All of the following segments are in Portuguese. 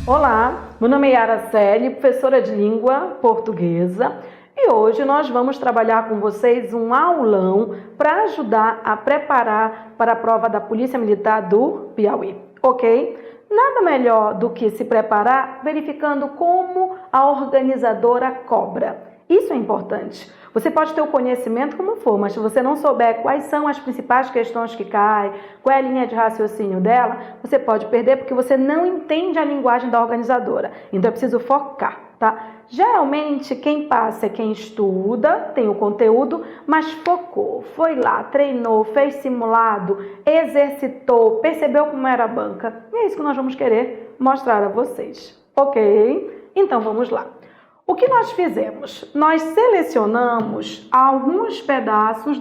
Olá, meu nome é Yara Celi, professora de língua portuguesa, e hoje nós vamos trabalhar com vocês um aulão para ajudar a preparar para a prova da Polícia Militar do Piauí, ok? Nada melhor do que se preparar verificando como a organizadora cobra. Isso é importante. Você pode ter o conhecimento como for, mas se você não souber quais são as principais questões que caem, qual é a linha de raciocínio dela, você pode perder porque você não entende a linguagem da organizadora. Então é preciso focar, tá? Geralmente quem passa é quem estuda, tem o conteúdo, mas focou, foi lá, treinou, fez simulado, exercitou, percebeu como era a banca. E é isso que nós vamos querer mostrar a vocês, ok? Então vamos lá. O que nós fizemos? Nós selecionamos alguns pedaços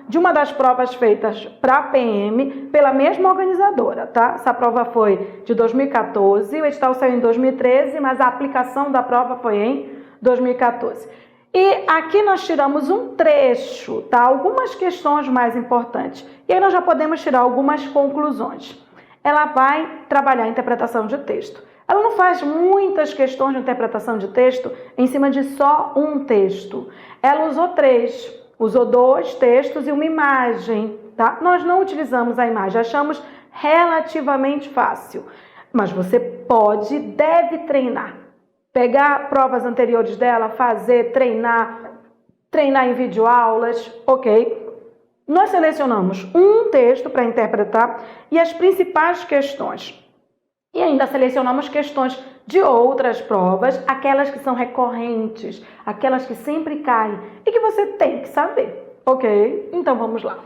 de uma das provas feitas para a PM pela mesma organizadora, tá? Essa prova foi de 2014, o edital saiu em 2013, mas a aplicação da prova foi em 2014. E aqui nós tiramos um trecho, tá? Algumas questões mais importantes. E aí nós já podemos tirar algumas conclusões. Ela vai trabalhar a interpretação de texto. Ela não faz muitas questões de interpretação de texto em cima de só um texto. Ela usou 3, usou 2 textos e uma imagem, tá? Nós não utilizamos a imagem, achamos relativamente fácil. Mas você pode, deve treinar. Pegar provas anteriores dela, fazer, treinar em videoaulas, ok? Nós selecionamos um texto para interpretar e as principais questões. E ainda selecionamos questões de outras provas, aquelas que são recorrentes, aquelas que sempre caem e que você tem que saber, ok? Então vamos lá.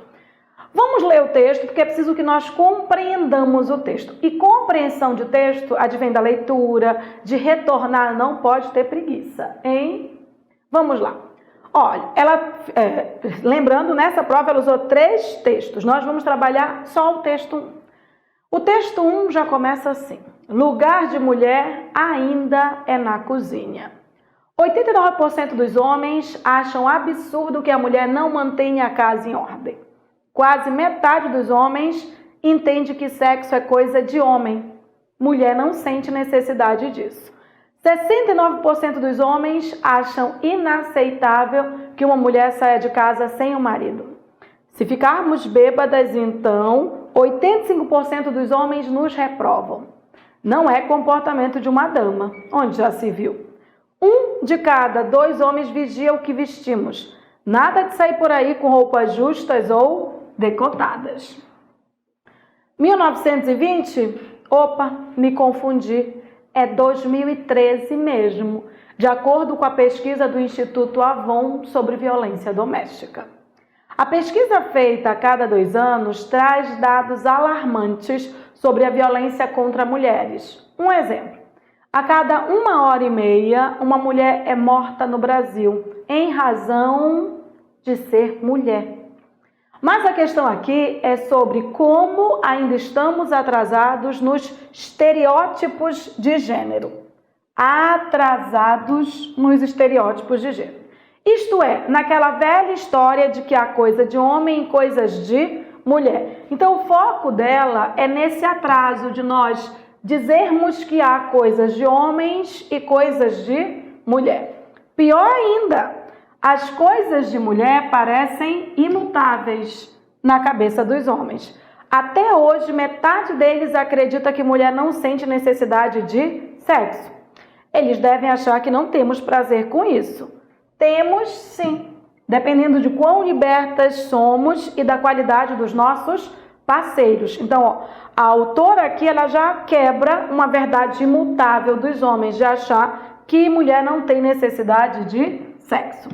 Vamos ler o texto porque é preciso que nós compreendamos o texto. E compreensão de texto advém da leitura, de retornar, não pode ter preguiça, hein? Vamos lá. Olha, lembrando, nessa prova ela usou 3 textos. Nós vamos trabalhar só o texto 1. O texto 1 já começa assim. Lugar de mulher ainda é na cozinha. 89% dos homens acham absurdo que a mulher não mantenha a casa em ordem. Quase metade dos homens entende que sexo é coisa de homem. Mulher não sente necessidade disso. 69% dos homens acham inaceitável que uma mulher saia de casa sem o marido. Se ficarmos bêbadas, então, 85% dos homens nos reprovam. Não é comportamento de uma dama, onde já se viu. 1 de cada 2 homens vigia o que vestimos. Nada de sair por aí com roupas justas ou decotadas. 1920? Opa, me confundi. É 2013 mesmo, de acordo com a pesquisa do Instituto Avon sobre violência doméstica. A pesquisa feita a cada 2 anos traz dados alarmantes sobre a violência contra mulheres. Um exemplo: a cada 1h30, uma mulher é morta no Brasil em razão de ser mulher. Mas a questão aqui é sobre como ainda estamos atrasados nos estereótipos de gênero. Atrasados nos estereótipos de gênero. Isto é, naquela velha história de que há coisa de homem e coisas de mulher. Então, o foco dela é nesse atraso de nós dizermos que há coisas de homens e coisas de mulher. Pior ainda, as coisas de mulher parecem imutáveis na cabeça dos homens. Até hoje, metade deles acredita que mulher não sente necessidade de sexo. Eles devem achar que não temos prazer com isso. Temos sim, dependendo de quão libertas somos e da qualidade dos nossos parceiros. Então, ó, a autora aqui ela já quebra uma verdade imutável dos homens de achar que mulher não tem necessidade de sexo.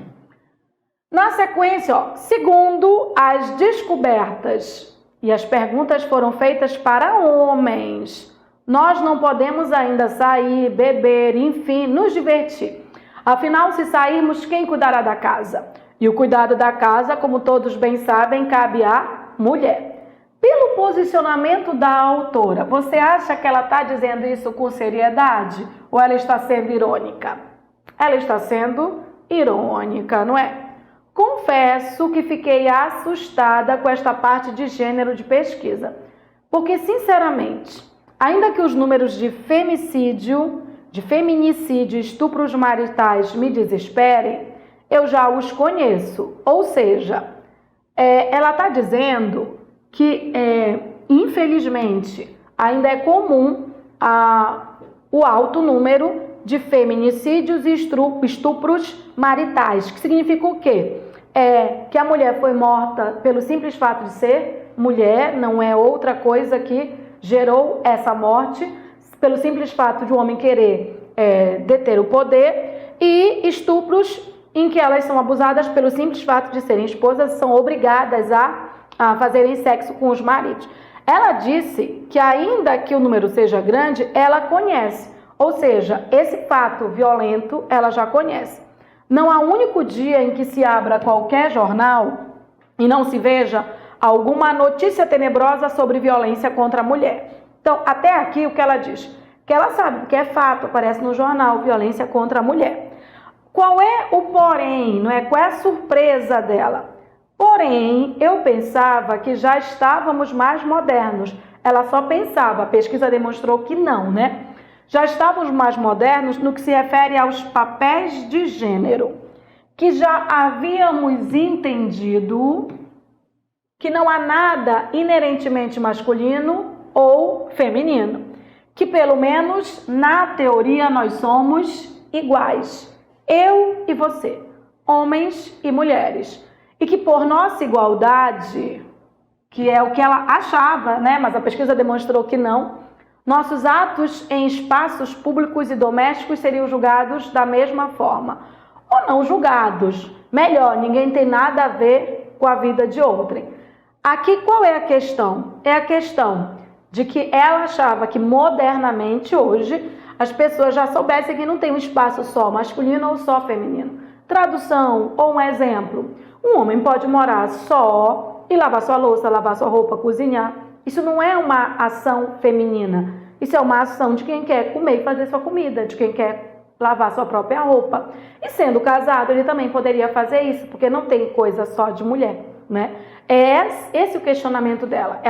Na sequência, ó, segundo as descobertas, e as perguntas foram feitas para homens, nós não podemos ainda sair, beber, enfim, nos divertir. Afinal, se sairmos, quem cuidará da casa? E o cuidado da casa, como todos bem sabem, cabe à mulher. Pelo posicionamento da autora, você acha que ela está dizendo isso com seriedade? Ou ela está sendo irônica? Ela está sendo irônica, não é? Confesso que fiquei assustada com esta parte de gênero de pesquisa. Porque, sinceramente, Ainda que os números de feminicídio e estupros maritais me desesperem, eu já os conheço. Ou seja, ela está dizendo que, infelizmente, ainda é comum o alto número de feminicídios e estupros maritais, que significa o quê? Que a mulher foi morta pelo simples fato de ser mulher, não é outra coisa que gerou essa morte, pelo simples fato de um homem querer deter o poder, e estupros em que elas são abusadas pelo simples fato de serem esposas, são obrigadas a fazerem sexo com os maridos. Ela disse que ainda que o número seja grande, ela conhece, ou seja, esse fato violento ela já conhece. Não há único dia em que se abra qualquer jornal e não se veja alguma notícia tenebrosa sobre violência contra a mulher. Então, até aqui o que ela diz? Que ela sabe, que é fato, aparece no jornal, violência contra a mulher. Qual é o porém, não é? Qual é a surpresa dela? Porém, eu pensava que já estávamos mais modernos. Ela só pensava, a pesquisa demonstrou que não, né? Já estávamos mais modernos no que se refere aos papéis de gênero, que já havíamos entendido que não há nada inerentemente masculino ou feminino, que pelo menos na teoria nós somos iguais, eu e você, homens e mulheres, e que por nossa igualdade, que é o que ela achava, né, mas a pesquisa demonstrou que não, nossos atos em espaços públicos e domésticos seriam julgados da mesma forma, ou não julgados, melhor, ninguém tem nada a ver com a vida de outrem. Aqui qual é a questão? É a questão de que ela achava que modernamente hoje as pessoas já soubessem que não tem um espaço só masculino ou só feminino. Tradução ou um exemplo, um homem pode morar só e lavar sua louça, lavar sua roupa, cozinhar. Isso não é uma ação feminina, isso é uma ação de quem quer comer e fazer sua comida, de quem quer lavar sua própria roupa. E sendo casado, ele também poderia fazer isso, porque não tem coisa só de mulher, né? É esse o questionamento dela.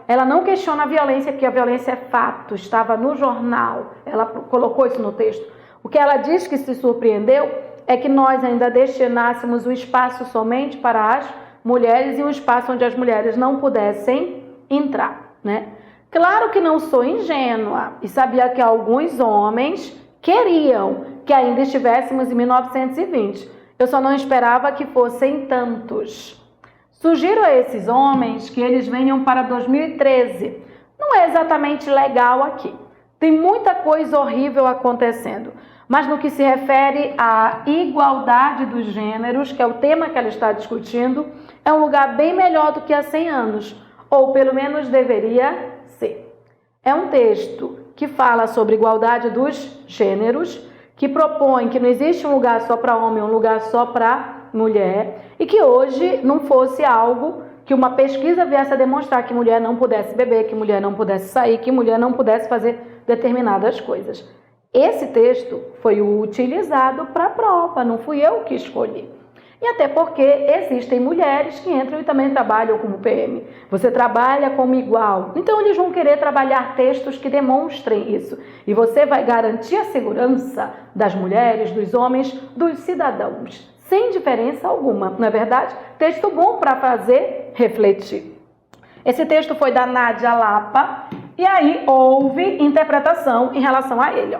Ela não questiona a violência, porque a violência é fato, estava no jornal, ela colocou isso no texto. O que ela diz que se surpreendeu é que nós ainda destinássemos o espaço somente para as mulheres e um espaço onde as mulheres não pudessem entrar, né? Claro que não sou ingênua e sabia que alguns homens queriam que ainda estivéssemos em 1920. Eu só não esperava que fossem tantos. Sugiro a esses homens que eles venham para 2013. Não é exatamente legal aqui. Tem muita coisa horrível acontecendo. Mas no que se refere à igualdade dos gêneros, que é o tema que ela está discutindo, é um lugar bem melhor do que há 100 anos. Ou pelo menos deveria ser. É um texto que fala sobre igualdade dos gêneros, que propõe que não existe um lugar só para homem, um lugar só para mulher, e que hoje não fosse algo que uma pesquisa viesse a demonstrar que mulher não pudesse beber, que mulher não pudesse sair, que mulher não pudesse fazer determinadas coisas. Esse texto foi utilizado para a prova, não fui eu que escolhi. E até porque existem mulheres que entram e também trabalham como PM. Você trabalha como igual. Então eles vão querer trabalhar textos que demonstrem isso. E você vai garantir a segurança das mulheres, dos homens, dos cidadãos, sem diferença alguma, não é verdade? Texto bom para fazer refletir. Esse texto foi da Nádia Lapa e aí houve interpretação em relação a ele.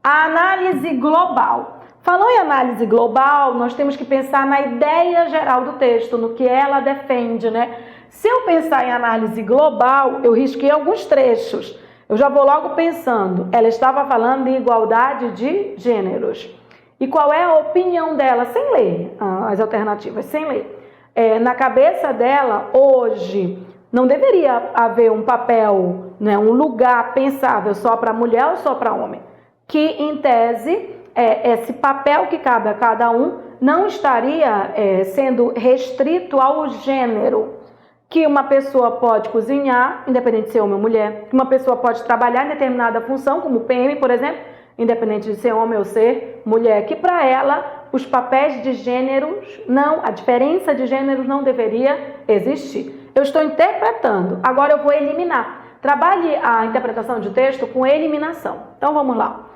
A análise global. Falando em análise global, nós temos que pensar na ideia geral do texto, no que ela defende, né? Se eu pensar em análise global, eu risquei alguns trechos. Eu já vou logo pensando. Ela estava falando de igualdade de gêneros. E qual é a opinião dela? Sem ler as alternativas, sem ler. Na cabeça dela, hoje, não deveria haver um papel, né, um lugar pensável só para mulher ou só para homem. Que, em tese, esse papel que cabe a cada um não estaria sendo restrito ao gênero. Que uma pessoa pode cozinhar, independente de ser homem ou mulher. Que uma pessoa pode trabalhar em determinada função, como PM, por exemplo, independente de ser homem ou ser mulher. Que para ela, os papéis de gêneros, a diferença de gêneros não deveria existir. Eu estou interpretando, agora eu vou eliminar. Trabalhe a interpretação de texto com eliminação. Então vamos lá.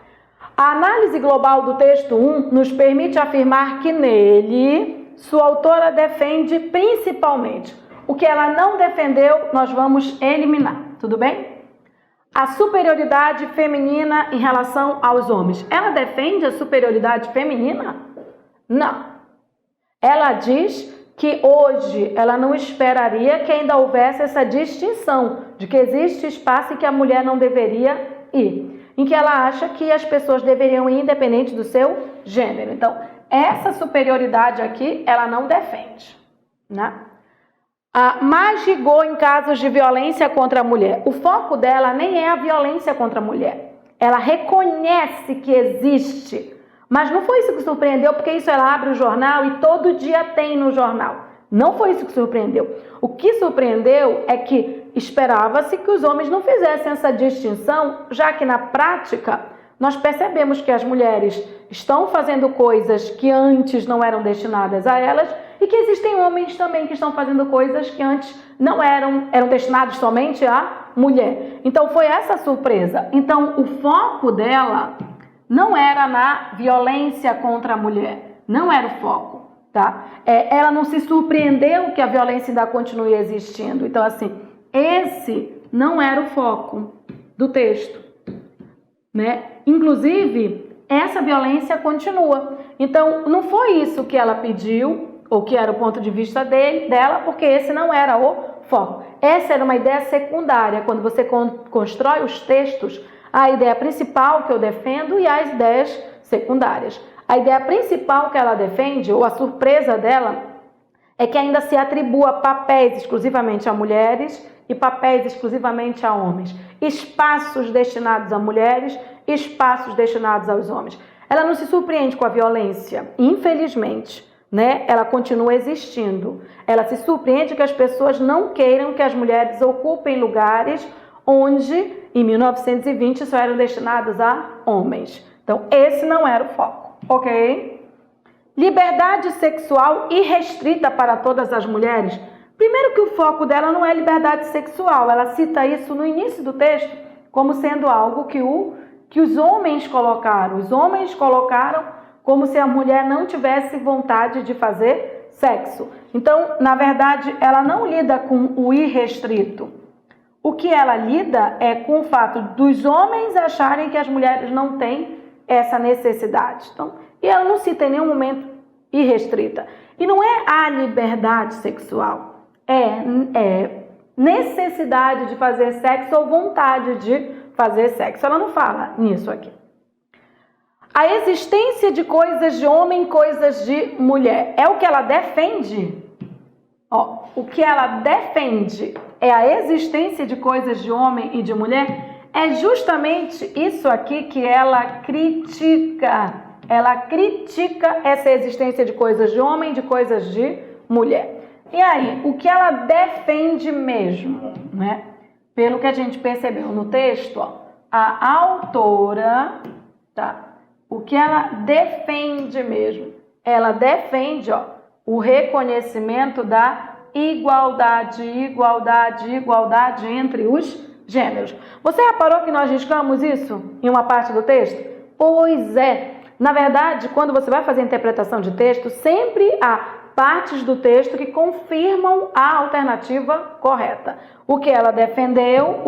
A análise global do texto 1 nos permite afirmar que nele sua autora defende principalmente. O que ela não defendeu, nós vamos eliminar. Tudo bem? A superioridade feminina em relação aos homens. Ela defende a superioridade feminina? Não. Ela diz que hoje ela não esperaria que ainda houvesse essa distinção de que existe espaço em que a mulher não deveria ir, em que ela acha que as pessoas deveriam ir independente do seu gênero. Então, essa superioridade aqui, ela não defende, né? Mais rigor em casos de violência contra a mulher. O foco dela nem é a violência contra a mulher. Ela reconhece que existe. Mas não foi isso que surpreendeu, porque isso ela abre o jornal e todo dia tem no jornal. Não foi isso que surpreendeu. O que surpreendeu é que esperava-se que os homens não fizessem essa distinção, já que na prática nós percebemos que as mulheres estão fazendo coisas que antes não eram destinadas a elas e que existem homens também que estão fazendo coisas que antes não eram destinados somente à mulher. Então foi essa surpresa. Então o foco dela não era na violência contra a mulher, não era o foco, tá? Ela não se surpreendeu que a violência ainda continue existindo. Então, assim, esse não era o foco do texto, né? Inclusive, essa violência continua. Então, não foi isso que ela pediu, ou que era o ponto de vista dela, porque esse não era o foco. Essa era uma ideia secundária. Quando você constrói os textos, a ideia principal que eu defendo e as ideias secundárias. A ideia principal que ela defende, ou a surpresa dela, é que ainda se atribua papéis exclusivamente a mulheres e papéis exclusivamente a homens. Espaços destinados a mulheres, espaços destinados aos homens. Ela não se surpreende com a violência, infelizmente, né? Ela continua existindo. Ela se surpreende que as pessoas não queiram que as mulheres ocupem lugares onde, em 1920, só eram destinados a homens. Então, esse não era o foco, ok? Liberdade sexual irrestrita para todas as mulheres. Primeiro que o foco dela não é liberdade sexual. Ela cita isso no início do texto como sendo algo que os homens colocaram. Os homens colocaram como se a mulher não tivesse vontade de fazer sexo. Então, na verdade, ela não lida com o irrestrito. O que ela lida é com o fato dos homens acharem que as mulheres não têm essa necessidade. Então, e ela não cita em nenhum momento irrestrita. E não é a liberdade sexual, é necessidade de fazer sexo ou vontade de fazer sexo. Ela não fala nisso aqui. A existência de coisas de homem, coisas de mulher, é o que ela defende. O que ela defende é a existência de coisas de homem e de mulher. É justamente isso aqui que ela critica. Ela critica essa existência de coisas de homem e de coisas de mulher. E aí, o que ela defende mesmo, né? Pelo que a gente percebeu no texto, a autora, tá? O que ela defende mesmo? Ela defende, o reconhecimento da igualdade entre os gêneros. Você reparou que nós riscamos isso em uma parte do texto? Pois é. Na verdade, quando você vai fazer interpretação de texto, sempre há partes do texto que confirmam a alternativa correta. O que ela defendeu,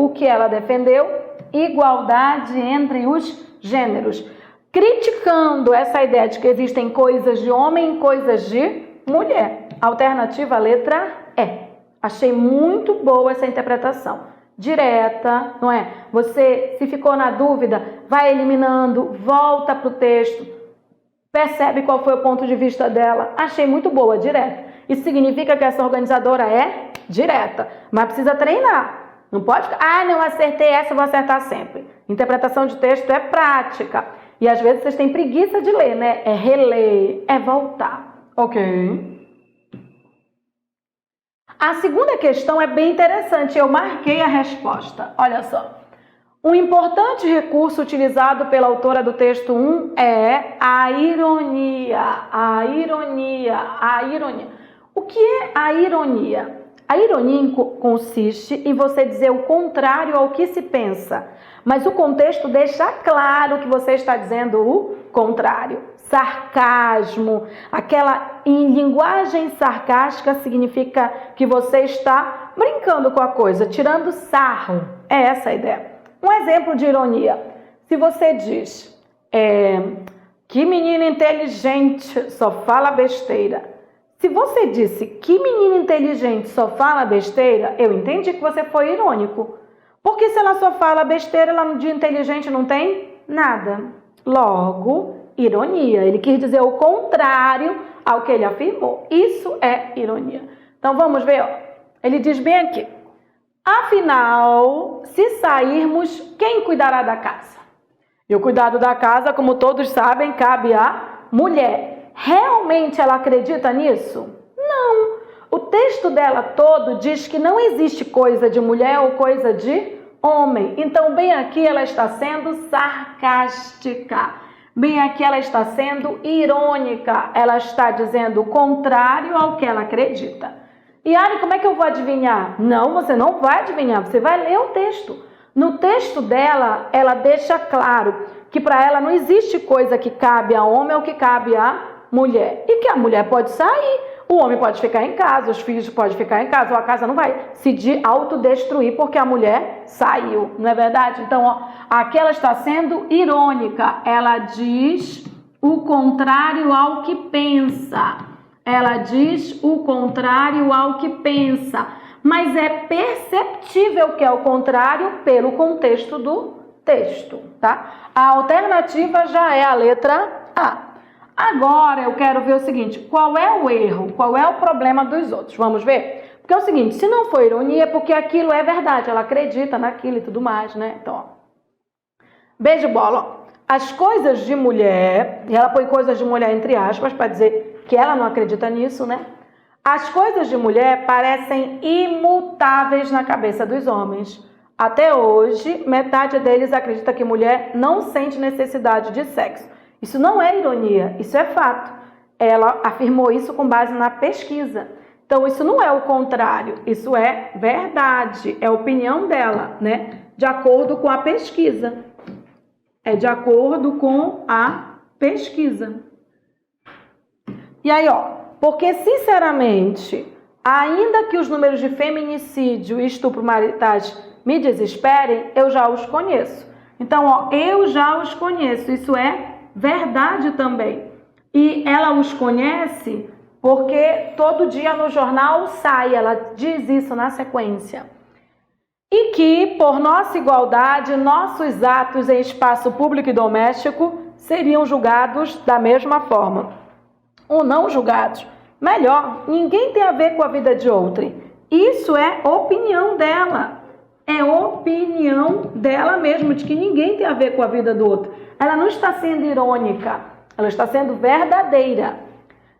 igualdade entre os gêneros. Criticando essa ideia de que existem coisas de homem e coisas de mulher. Alternativa letra E. Achei muito boa essa interpretação. Direta, não é? Você, se ficou na dúvida, vai eliminando, volta para o texto, percebe qual foi o ponto de vista dela. Achei muito boa, direta. Isso significa que essa organizadora é direta, mas precisa treinar. Não pode ficar, não acertei essa, vou acertar sempre. Interpretação de texto é prática. E às vezes vocês têm preguiça de ler, né? É reler, é voltar. Ok? A segunda questão é bem interessante. Eu marquei a resposta. Olha só. Um importante recurso utilizado pela autora do texto 1 é a ironia. A ironia. O que é a ironia? A ironia consiste em você dizer o contrário ao que se pensa, mas o contexto deixa claro que você está dizendo o contrário. Sarcasmo, em linguagem sarcástica significa que você está brincando com a coisa, tirando sarro. É essa a ideia. Um exemplo de ironia. Se você diz, que menino inteligente, só fala besteira. Se você disse que menino inteligente só fala besteira, eu entendi que você foi irônico. Porque se ela só fala besteira, ela de inteligente não tem nada. Logo, ironia. Ele quis dizer o contrário ao que ele afirmou. Isso é ironia. Então vamos ver, ó. Ele diz bem aqui. Afinal, se sairmos, quem cuidará da casa? E o cuidado da casa, como todos sabem, cabe à mulher. Realmente ela acredita nisso? Não. O texto dela todo diz que não existe coisa de mulher ou coisa de homem. Então, bem aqui ela está sendo sarcástica. Bem aqui ela está sendo irônica. Ela está dizendo o contrário ao que ela acredita. E Ari, como é que eu vou adivinhar? Não, você não vai adivinhar. Você vai ler o texto. No texto dela, ela deixa claro que para ela não existe coisa que cabe a homem ou que cabe a mulher. E que a mulher pode sair, o homem pode ficar em casa, os filhos podem ficar em casa, ou a casa não vai se autodestruir porque a mulher saiu, não é verdade? Então, ó, aqui ela está sendo irônica. Ela diz o contrário ao que pensa. Ela diz o contrário ao que pensa. Mas é perceptível que é o contrário pelo contexto do texto, tá? A alternativa já é a letra A. Agora eu quero ver o seguinte, qual é o erro, qual é o problema dos outros? Vamos ver? Porque é o seguinte, se não for ironia é porque aquilo é verdade, ela acredita naquilo e tudo mais, né? Então, ó. Beijo bola, ó. As coisas de mulher, e ela põe coisas de mulher entre aspas para dizer que ela não acredita nisso, né? As coisas de mulher parecem imutáveis na cabeça dos homens. Até hoje, metade deles acredita que mulher não sente necessidade de sexo. Isso não é ironia, isso é fato. Ela afirmou isso com base na pesquisa. Então, isso não é o contrário, isso é verdade, é a opinião dela, né? De acordo com a pesquisa. É de acordo com a pesquisa. E aí, ó, porque, sinceramente, ainda que os números de feminicídio e estupro maritais me desesperem, eu já os conheço. Então, ó, eu já os conheço, isso é verdade também. E ela os conhece porque todo dia no jornal sai, ela diz isso na sequência. E que, por nossa igualdade, nossos atos em espaço público e doméstico seriam julgados da mesma forma. Ou não julgados. Melhor, ninguém tem a ver com a vida de outrem. Isso é opinião dela. É opinião dela mesmo, de que ninguém tem a ver com a vida do outro. Ela não está sendo irônica, ela está sendo verdadeira.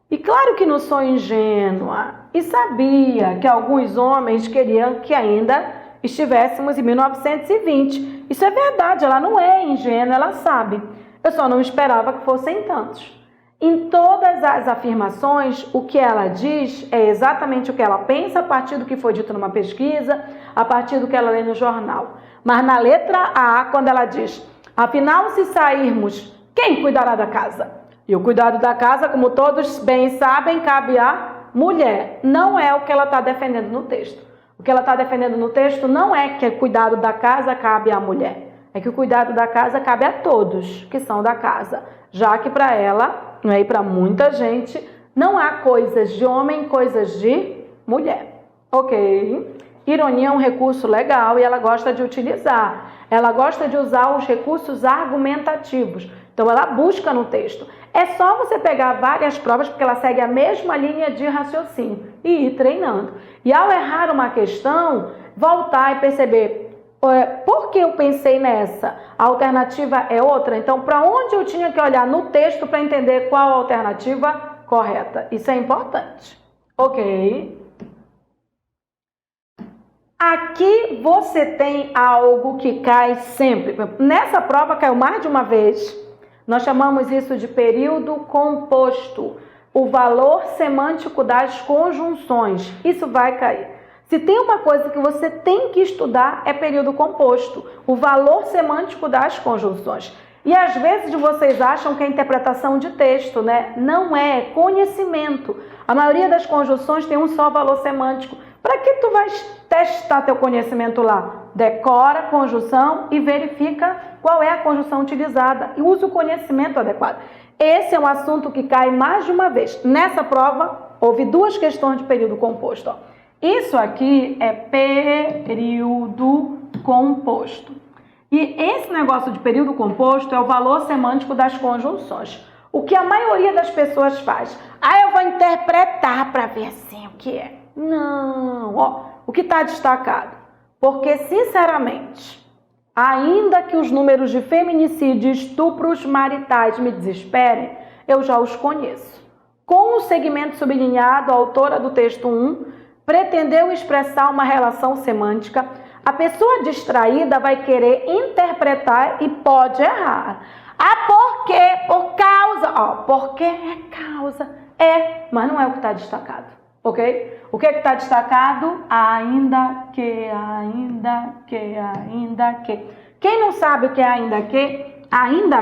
E claro que não sou ingênua. E sabia que alguns homens queriam que ainda estivéssemos em 1920. Isso é verdade, ela não é ingênua, ela sabe. Eu só não esperava que fossem tantos. Em todas as afirmações, o que ela diz é exatamente o que ela pensa a partir do que foi dito numa pesquisa, a partir do que ela lê no jornal. Mas na letra A, quando ela diz, afinal, se sairmos, quem cuidará da casa? E o cuidado da casa, como todos bem sabem, cabe à mulher. Não é o que ela está defendendo no texto. O que ela está defendendo no texto não é que o cuidado da casa cabe à mulher. É que o cuidado da casa cabe a todos que são da casa. Já que para ela, né, e para muita gente, não há coisas de homem, coisas de mulher. Ok? Ironia é um recurso legal e ela gosta de utilizar. Ela gosta de usar os recursos argumentativos. Então, ela busca no texto. É só você pegar várias provas, porque ela segue a mesma linha de raciocínio e ir treinando. E ao errar uma questão, voltar e perceber por que eu pensei nessa? A alternativa é outra. Então, para onde eu tinha que olhar no texto para entender qual a alternativa correta? Isso é importante. Ok? Aqui você tem algo que cai sempre. Nessa prova caiu mais de uma vez. Nós chamamos isso de período composto. O valor semântico das conjunções. Isso vai cair. Se tem uma coisa que você tem que estudar é período composto, o valor semântico das conjunções. E às vezes vocês acham que é interpretação de texto, né? Não é, conhecimento. A maioria das conjunções tem um só valor semântico. Para que tu vais testar teu conhecimento lá? Decora a conjunção e verifica qual é a conjunção utilizada e use o conhecimento adequado. Esse é um assunto que cai mais de uma vez. Nessa prova, houve 2 questões de período composto. Ó. Isso aqui é período composto. E esse negócio de período composto é o valor semântico das conjunções. O que a maioria das pessoas faz? Eu vou interpretar para ver assim o que é. Não, ó, o que está destacado? Porque, sinceramente, ainda que os números de feminicídio e estupros maritais me desesperem, eu já os conheço. Com o segmento sublinhado, a autora do texto 1 pretendeu expressar uma relação semântica. A pessoa distraída vai querer interpretar e pode errar. Por quê? Por causa. Porque é causa. Mas não é o que está destacado, ok? O que está destacado? Ainda que. Quem não sabe o que é ainda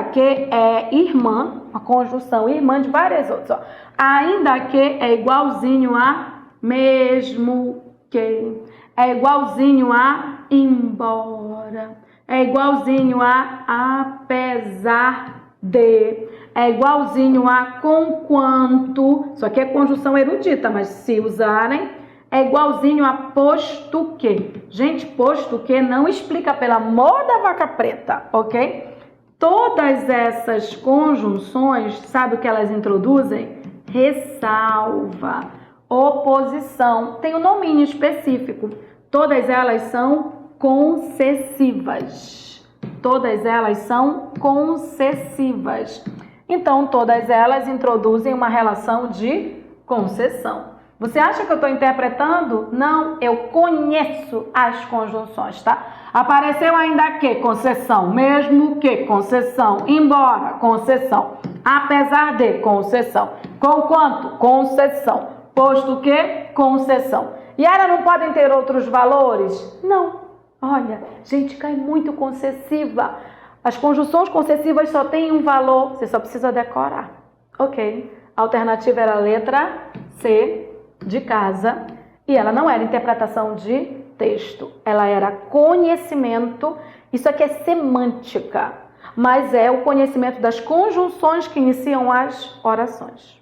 que é irmã, a conjunção irmã de várias outras. Ó. Ainda que é igualzinho a mesmo que. É igualzinho a embora, é igualzinho a apesar de, é igualzinho a conquanto, isso aqui é conjunção erudita, mas se usarem, é igualzinho a posto que. Gente, posto que não explica, pelo amor da vaca preta, ok? Todas essas conjunções, sabe o que elas introduzem? Ressalva. Oposição, tem um nominho específico. Todas elas são concessivas. Todas elas são concessivas. Então, todas elas introduzem uma relação de concessão. Você acha que eu estou interpretando? Não, eu conheço as conjunções, tá? Apareceu ainda que concessão, mesmo que concessão, embora concessão, apesar de concessão, conquanto concessão. Posto que, concessão. E elas não podem ter outros valores? Não. Olha, gente, cai muito concessiva. As conjunções concessivas só têm um valor, você só precisa decorar. Ok. A alternativa era a letra C, de casa, e ela não era interpretação de texto. Ela era conhecimento, isso aqui é semântica, mas é o conhecimento das conjunções que iniciam as orações.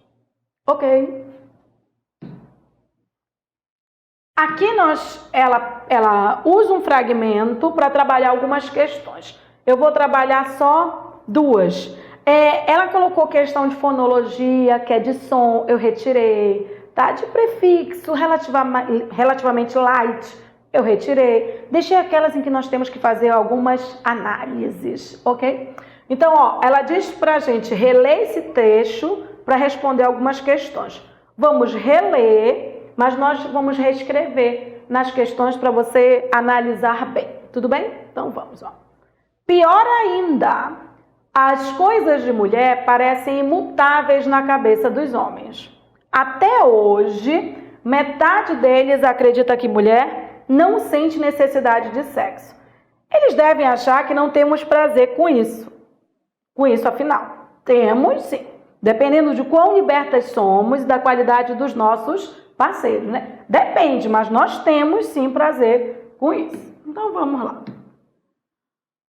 Ok. Aqui ela usa um fragmento para trabalhar algumas questões. Eu vou trabalhar só 2. Ela colocou questão de fonologia, que é de som, eu retirei. Tá? De prefixo, relativamente light, eu retirei. Deixei aquelas em que nós temos que fazer algumas análises, ok? Então, ó, ela diz pra gente reler esse trecho para responder algumas questões. Vamos reler, mas nós vamos reescrever nas questões para você analisar bem. Tudo bem? Então vamos, ó. Pior ainda, as coisas de mulher parecem imutáveis na cabeça dos homens. Até hoje, metade deles acredita que mulher não sente necessidade de sexo. Eles devem achar que não temos prazer com isso. Com isso, afinal, temos sim. Dependendo de quão libertas somos e da qualidade dos nossos parceiros, né? Depende, mas nós temos sim prazer com isso. Então vamos lá.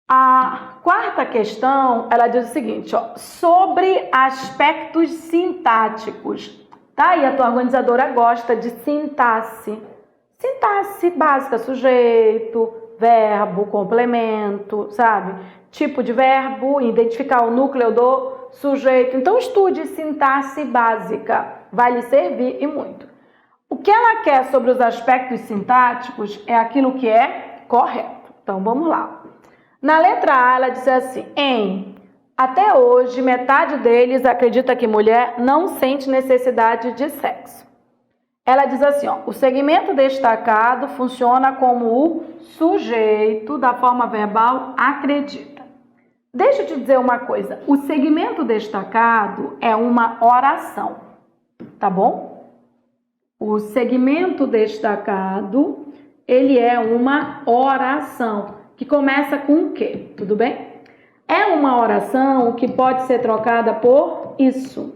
A 4ª questão, ela diz o seguinte, ó, sobre aspectos sintáticos. Tá? E a tua organizadora gosta de sintaxe. Sintaxe básica, sujeito, verbo, complemento, sabe? Tipo de verbo, identificar o núcleo do sujeito. Então estude sintaxe básica, vai lhe servir e muito. O que ela quer sobre os aspectos sintáticos é aquilo que é correto. Então, vamos lá. Na letra A, ela diz assim, até hoje, metade deles acredita que mulher não sente necessidade de sexo. Ela diz assim, ó, o segmento destacado funciona como o sujeito da forma verbal acredita. Deixa eu te dizer uma coisa, o segmento destacado é uma oração, tá bom? O segmento destacado, ele é uma oração, que começa com o quê? Tudo bem? É uma oração que pode ser trocada por isso.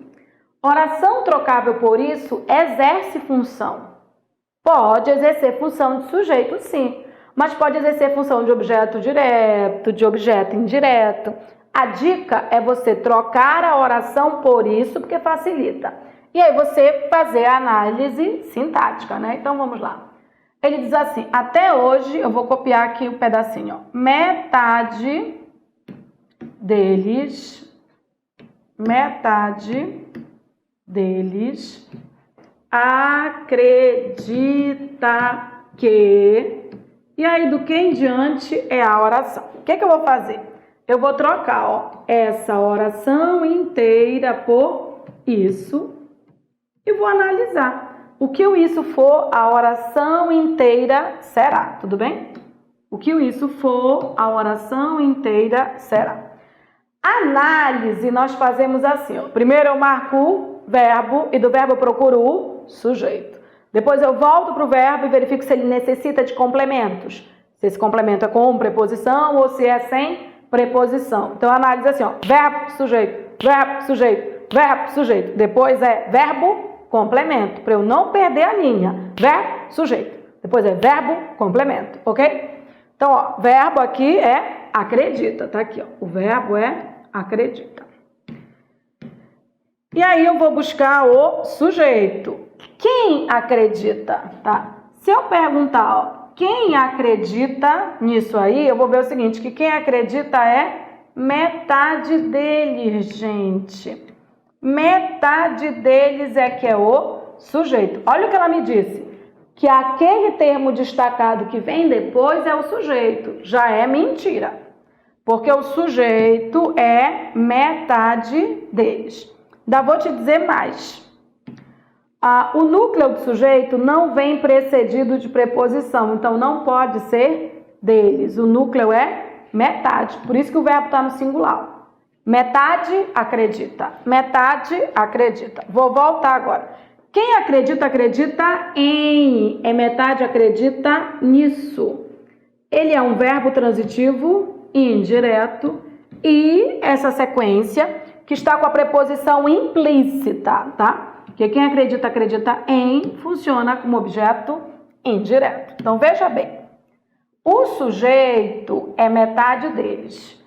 Oração trocável por isso exerce função. Pode exercer função de sujeito, sim, mas pode exercer função de objeto direto, de objeto indireto. A dica é você trocar a oração por isso, porque facilita. E aí você fazer a análise sintática, né? Então vamos lá. Ele diz assim, até hoje, eu vou copiar aqui um pedacinho, ó. Metade deles acredita que... E aí, do que em diante é a oração. O que eu vou fazer? Eu vou trocar, ó, essa oração inteira por isso e vou analisar. O que o isso for, a oração inteira será, tudo bem? O que o isso for, a oração inteira será. Análise, nós fazemos assim, ó. Primeiro eu marco o verbo e do verbo eu procuro o sujeito. Depois eu volto para o verbo e verifico se ele necessita de complementos. Se esse complemento é com preposição ou se é sem preposição. Então a análise é assim, ó. Verbo, sujeito, verbo, sujeito, verbo, sujeito. Depois é verbo, complemento, para eu não perder a linha. Verbo, sujeito. Depois é verbo, complemento, ok? Então, ó, verbo aqui é acredita, tá aqui, ó. O verbo é acredita. E aí eu vou buscar o sujeito. Quem acredita, tá? Se eu perguntar, ó, quem acredita nisso aí, eu vou ver o seguinte, que quem acredita é metade deles, gente. Metade deles é que é o sujeito. Olha o que ela me disse, que aquele termo destacado que vem depois é o sujeito. Já é mentira, porque o sujeito é metade deles. Ainda vou te dizer mais. O núcleo do sujeito não vem precedido de preposição, então não pode ser deles. O núcleo é metade, por isso que o verbo está no singular. Metade acredita, metade acredita. Vou voltar agora. Quem acredita, acredita em. É metade acredita nisso. Ele é um verbo transitivo indireto e essa sequência que está com a preposição implícita, tá? Porque quem acredita, acredita em, funciona como objeto indireto. Então, veja bem. O sujeito é metade deles.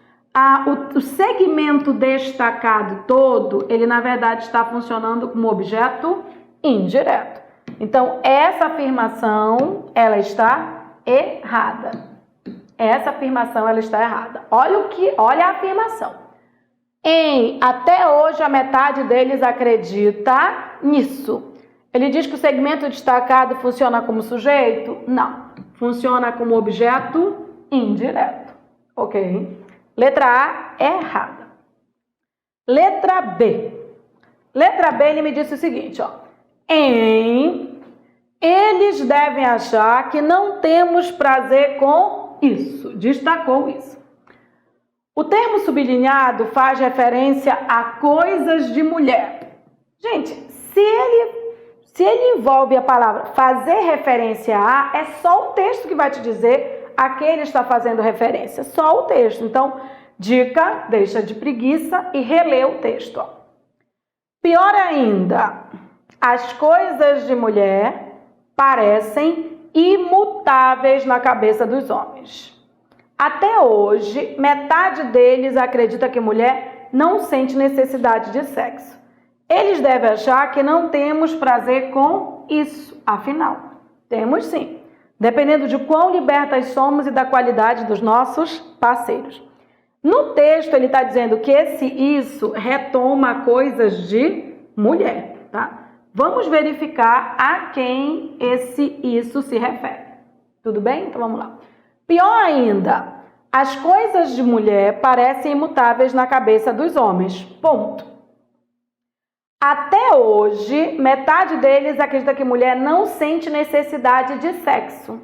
O segmento destacado todo, ele na verdade está funcionando como objeto indireto. Então, essa afirmação, ela está errada. Essa afirmação, ela está errada. Olha a afirmação. Até hoje, a metade deles acredita nisso. Ele diz que o segmento destacado funciona como sujeito? Não. Funciona como objeto indireto. Ok? Letra A é errada. Letra B. Letra B, ele me disse o seguinte, ó. Eles devem achar que não temos prazer com isso. Destacou isso. O termo sublinhado faz referência a coisas de mulher. Gente, se ele envolve a palavra fazer referência a, é só o texto que vai te dizer a que ele está fazendo referência. Só o texto. Então, dica, deixa de preguiça e relê o texto. Ó. Pior ainda, as coisas de mulher parecem imutáveis na cabeça dos homens. Até hoje, metade deles acredita que mulher não sente necessidade de sexo. Eles devem achar que não temos prazer com isso. Afinal, temos sim. Dependendo de quão libertas somos e da qualidade dos nossos parceiros. No texto, ele está dizendo que esse isso retoma coisas de mulher, tá? Vamos verificar a quem esse isso se refere. Tudo bem? Então, vamos lá. Pior ainda, as coisas de mulher parecem imutáveis na cabeça dos homens. Ponto. Até hoje, metade deles acredita que mulher não sente necessidade de sexo.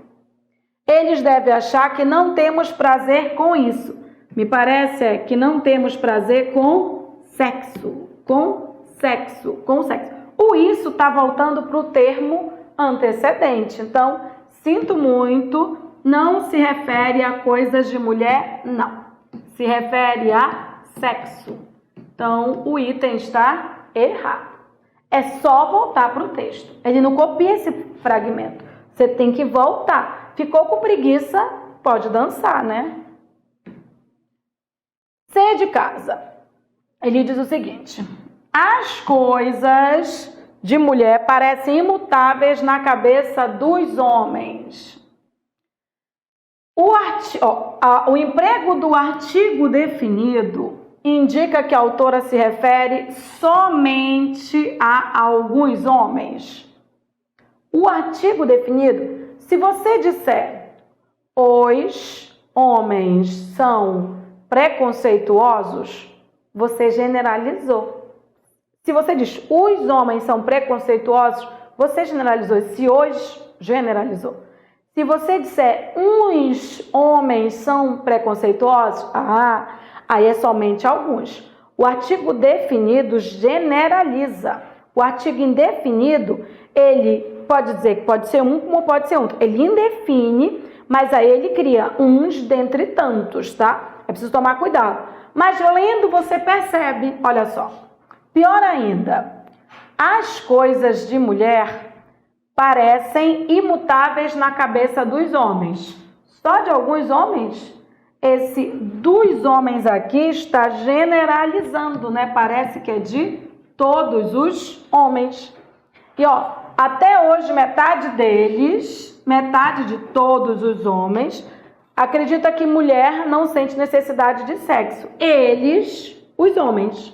Eles devem achar que não temos prazer com isso. Me parece que não temos prazer com sexo. Com sexo. O isso está voltando para o termo antecedente. Então, sinto muito, não se refere a coisas de mulher, não. Se refere a sexo. Então, o item está errado. É só voltar para o texto. Ele não copia esse fragmento. Você tem que voltar. Ficou com preguiça, pode dançar, né? C de casa. Ele diz o seguinte: as coisas de mulher parecem imutáveis na cabeça dos homens. O emprego do artigo definido indica que a autora se refere somente a alguns homens. O artigo definido, se você disser os homens são preconceituosos, você generalizou. Se você diz os homens são preconceituosos, você generalizou. Se os, generalizou. Se você disser uns homens são preconceituosos, aí é somente alguns. O artigo definido generaliza. O artigo indefinido, ele pode dizer que pode ser um como pode ser outro. Ele indefine, mas aí ele cria uns dentre tantos, tá? É preciso tomar cuidado. Mas lendo você percebe, olha só. Pior ainda, as coisas de mulher parecem imutáveis na cabeça dos homens. Só de alguns homens? Esse dos homens aqui está generalizando, né? Parece que é de todos os homens. E ó, até hoje metade deles, metade de todos os homens, acredita que mulher não sente necessidade de sexo. Eles, os homens,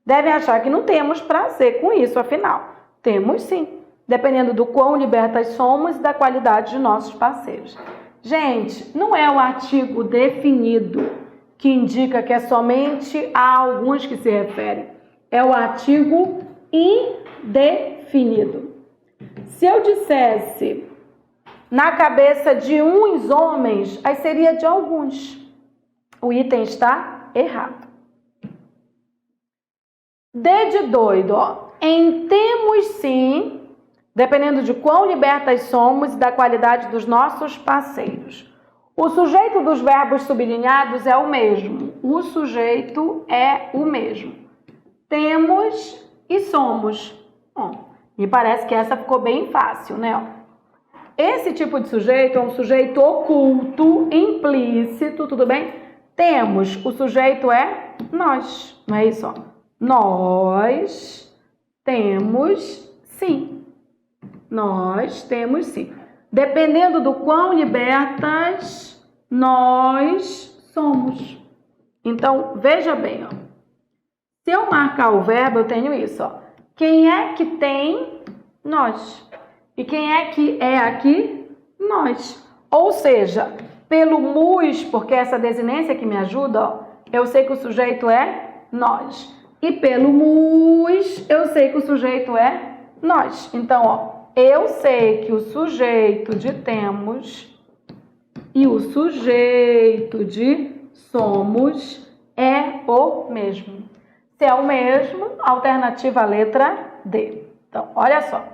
devem achar que não temos prazer com isso, afinal. Temos sim. Dependendo do quão libertas somos e da qualidade de nossos parceiros. Gente, não é o artigo definido que indica que é somente a alguns que se referem. É o artigo indefinido. Se eu dissesse na cabeça de uns homens, aí seria de alguns. O item está errado. D de doido, ó. Temos sim... Dependendo de quão libertas somos e da qualidade dos nossos parceiros. O sujeito dos verbos sublinhados é o mesmo. O sujeito é o mesmo. Temos e somos. Bom, me parece que essa ficou bem fácil, né? Esse tipo de sujeito é um sujeito oculto, implícito, tudo bem? Temos, o sujeito é nós, não é isso? Ó. Nós temos sim. Nós temos sim. Dependendo do quão libertas nós somos. Então, veja bem, ó. Se eu marcar o verbo, eu tenho isso, ó. Quem é que tem? Nós. E quem é que é aqui? Nós. Ou seja, pelo mus, porque essa desinência que me ajuda, ó, eu sei que o sujeito é nós. E pelo mus, eu sei que o sujeito é nós. Então, ó. Eu sei que o sujeito de temos e o sujeito de somos é o mesmo. Se é o mesmo, alternativa letra D. Então, olha só.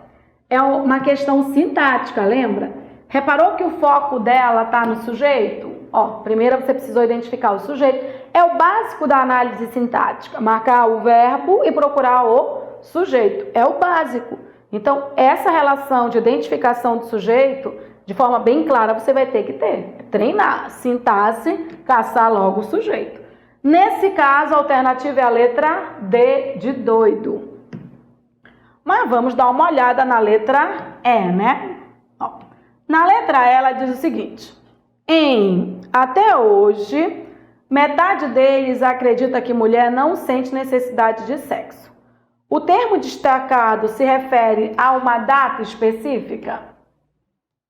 É uma questão sintática, lembra? Reparou que o foco dela está no sujeito? Ó, primeiro você precisou identificar o sujeito. É o básico da análise sintática. Marcar o verbo e procurar o sujeito. É o básico. Então, essa relação de identificação do sujeito, de forma bem clara, você vai ter que ter. Treinar, sintaxe, caçar logo o sujeito. Nesse caso, a alternativa é a letra D de doido. Mas vamos dar uma olhada na letra E, né? Ó, na letra E, ela diz o seguinte. Até hoje, metade deles acredita que mulher não sente necessidade de sexo. O termo destacado se refere a uma data específica?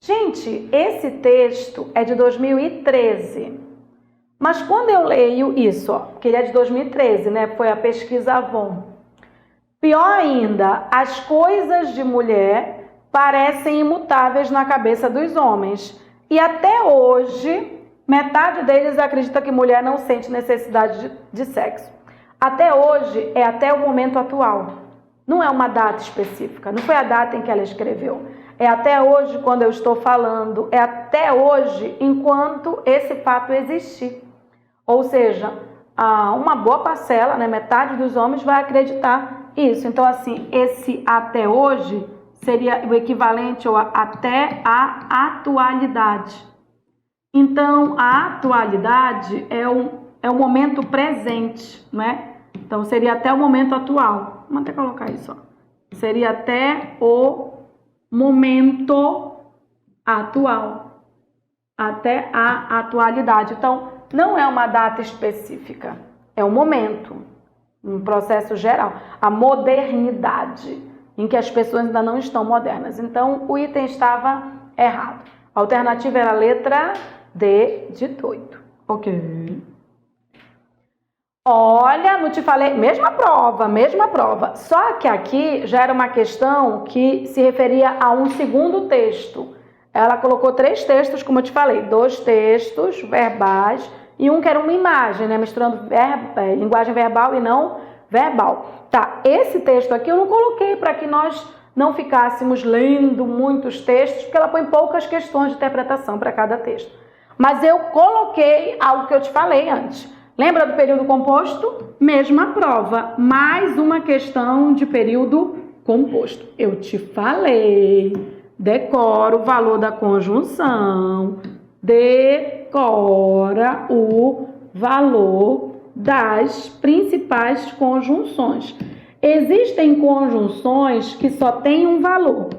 Gente, esse texto é de 2013. Mas quando eu leio isso, ó, que ele é de 2013, né? Foi a pesquisa Avon. Pior ainda, as coisas de mulher parecem imutáveis na cabeça dos homens. E até hoje, metade deles acredita que mulher não sente necessidade de sexo. Até hoje é até o momento atual. Não é uma data específica, não foi a data em que ela escreveu. é até hoje quando eu estou falando, é até hoje enquanto esse fato existir. Ou seja, uma boa parcela, né, metade dos homens vai acreditar isso. Então, assim, esse até hoje seria o equivalente ao até a atualidade. Então, a atualidade é o momento presente, né? Então, seria até o momento atual. Vamos até colocar isso, ó. Seria até o momento atual. Até a atualidade. Então, não é uma data específica. É um momento. Um processo geral. A modernidade, em que as pessoas ainda não estão modernas. Então, o item estava errado. A alternativa era a letra D de doido. Ok. Olha, não te falei, mesma prova. Só que aqui já era uma questão que se referia a um segundo texto. Ela colocou 3 textos, como eu te falei, 2 textos verbais e um que era uma imagem, né? Misturando linguagem verbal e não verbal. Tá, esse texto aqui eu não coloquei para que nós não ficássemos lendo muitos textos, porque ela põe poucas questões de interpretação para cada texto. Mas eu coloquei algo que eu te falei antes. Lembra do período composto? Mesma prova, mais uma questão de período composto. Eu te falei, decora o valor da conjunção, decora o valor das principais conjunções. Existem conjunções que só têm um valor.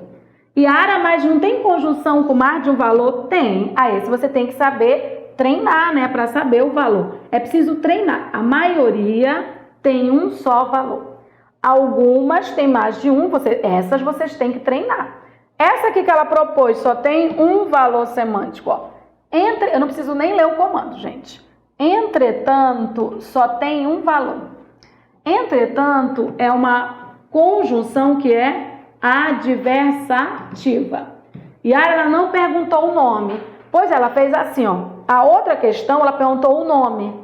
Yara, mas não tem conjunção com mais de um valor? Tem. Esse você tem que saber treinar, né, para saber o valor. É preciso treinar. A maioria tem um só valor. Algumas tem mais de um, essas vocês têm que treinar. Essa aqui que ela propôs só tem um valor semântico, ó. Eu não preciso nem ler o comando, gente. Entretanto, só tem um valor. Entretanto, é uma conjunção que é adversativa. E ela não perguntou o nome. Pois ela fez assim, ó. A outra questão, ela perguntou o nome.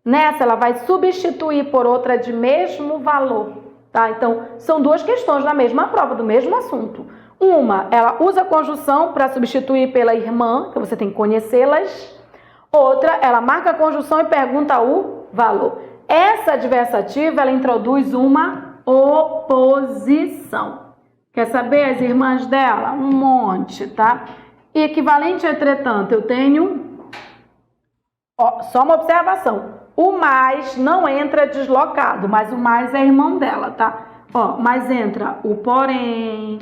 Nessa, ela vai substituir por outra de mesmo valor, tá? Então, são 2 questões na mesma prova, do mesmo assunto. Uma, ela usa a conjunção para substituir pela irmã, que você tem que conhecê-las. Outra, ela marca a conjunção e pergunta o valor. Essa adversativa, ela introduz uma oposição. Quer saber as irmãs dela? Um monte, tá? E equivalente, entretanto, eu tenho... só uma observação. O mais não entra deslocado, mas o mais é irmão dela, tá? Mas entra o porém,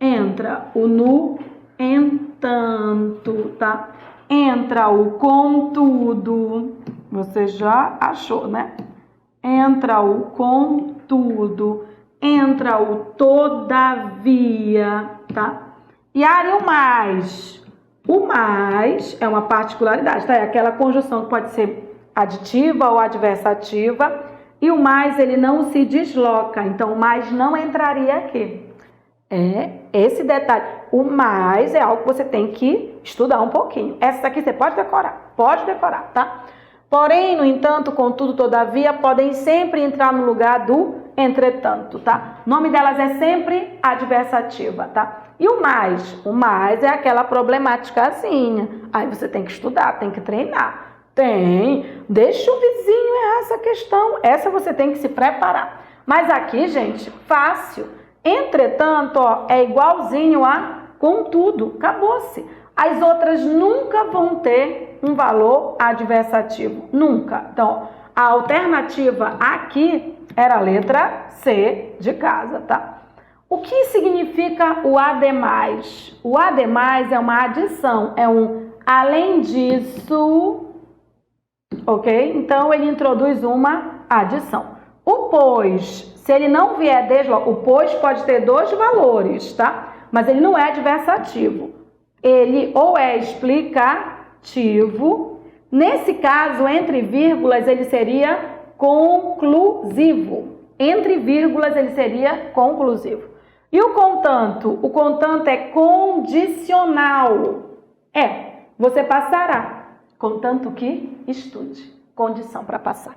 entra o no entanto, tá? Entra o contudo. Você já achou, né? Entra o contudo. Entra o todavia, tá? E aí o mais. O mais é uma particularidade, tá? É aquela conjunção que pode ser aditiva ou adversativa. E o mais, ele não se desloca. Então, o mais não entraria aqui. É esse detalhe. O mais é algo que você tem que estudar um pouquinho. Essa aqui você pode decorar, tá? Porém, no entanto, contudo, todavia, podem sempre entrar no lugar do entretanto, tá? O nome delas é sempre adversativa, tá? E o mais é aquela problemáticazinha. Aí você tem que estudar, tem que treinar. Deixa o vizinho errar essa questão. Essa você tem que se preparar. Mas aqui, gente, fácil. Entretanto, é igualzinho a contudo. Acabou-se. As outras nunca vão ter um valor adversativo. Nunca. Então, a alternativa aqui era a letra C de casa, tá? O que significa o ademais? O ademais é uma adição, é um além disso, ok? Então, ele introduz uma adição. O pois, se ele não vier o pois pode ter 2 valores, tá? Mas ele não é adversativo. Ele ou é explicativo. Nesse caso, entre vírgulas, ele seria conclusivo. Entre vírgulas, ele seria conclusivo. E o contanto? O contanto é condicional. Você passará, contanto que estude. Condição para passar.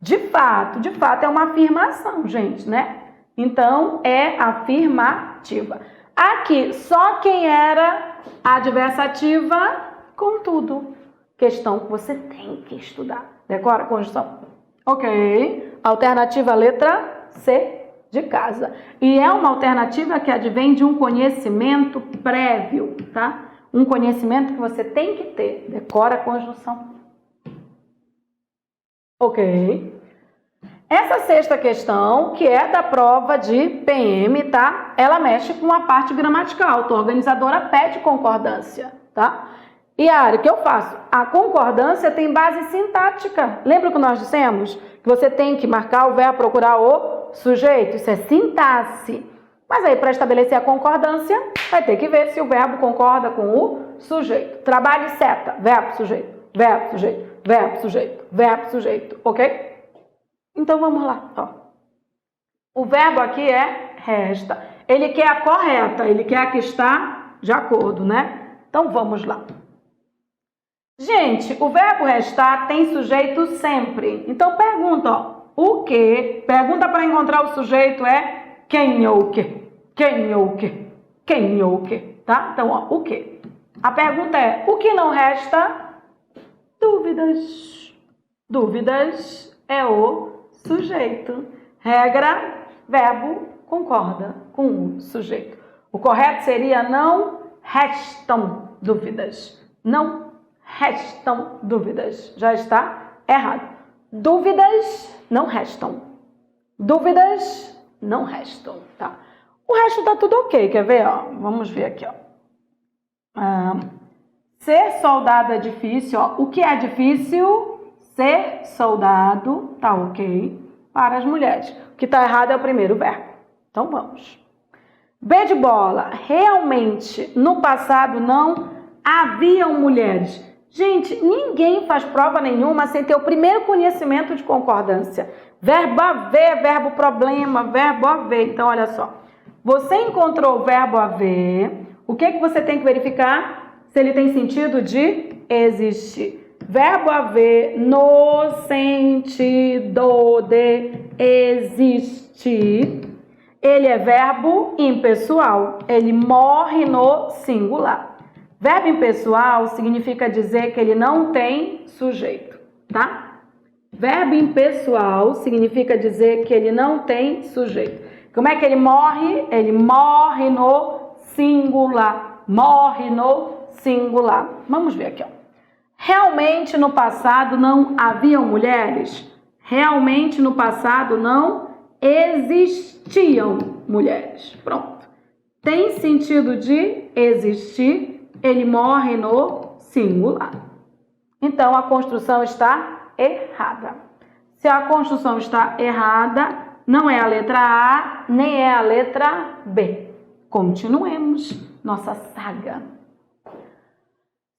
De fato é uma afirmação, gente, né? Então, é afirmativa. Aqui, só quem era adversativa, contudo. Questão que você tem que estudar. Decora a conjunção. Ok. Alternativa letra C, de casa. E é uma alternativa que advém de um conhecimento prévio, tá? Um conhecimento que você tem que ter. Decora a conjunção. Ok. Essa sexta questão, que é da prova de PM, tá? Ela mexe com a parte gramatical. A organizadora pede concordância, tá? E a área que eu faço? A concordância tem base sintática. Lembra que nós dissemos que você tem que marcar o verbo, procurar o sujeito? Isso é sintaxe. Mas aí, para estabelecer a concordância, vai ter que ver se o verbo concorda com o sujeito. Trabalho e seta. Verbo, sujeito. Verbo, sujeito. Verbo, sujeito. Verbo, sujeito. Ok? Então, vamos lá. Ó. O verbo aqui é resta. Ele quer a correta. Ele quer a que está de acordo, né? Então, vamos lá. Gente, o verbo restar tem sujeito sempre. Então, pergunta, ó. O que? Pergunta para encontrar o sujeito é quem ou o que? Quem ou o que? Quem ou o que? Tá? Então, ó, o que? A pergunta é, o que não resta? Dúvidas. Dúvidas é o sujeito. Regra, verbo concorda com o sujeito. O correto seria não restam dúvidas. Não restam dúvidas. Já está errado. Dúvidas não restam. Dúvidas não restam, tá? O resto tá tudo ok, quer ver? Ó? Vamos ver aqui, ó. Ser soldado é difícil, ó. O que é difícil? Ser soldado, tá ok, para as mulheres. O que tá errado é o primeiro verbo. Então, vamos. B de bola. Realmente, no passado, não haviam mulheres. Gente, ninguém faz prova nenhuma sem ter o primeiro conhecimento de concordância. Verbo haver, verbo problema, verbo haver. Então, olha só. Você encontrou o verbo haver. O que você tem que verificar? Se ele tem sentido de existir. Verbo haver no sentido de existir. Ele é verbo impessoal. Ele morre no singular. Verbo impessoal significa dizer que ele não tem sujeito, tá? Verbo impessoal significa dizer que ele não tem sujeito. Como é que ele morre? Ele morre no singular. Morre no singular. Vamos ver aqui, ó. Realmente no passado não haviam mulheres? Realmente no passado não existiam mulheres. Pronto. Tem sentido de existir. Ele morre no singular. Então, a construção está errada. Se a construção está errada, não é a letra A, nem é a letra B. Continuemos nossa saga.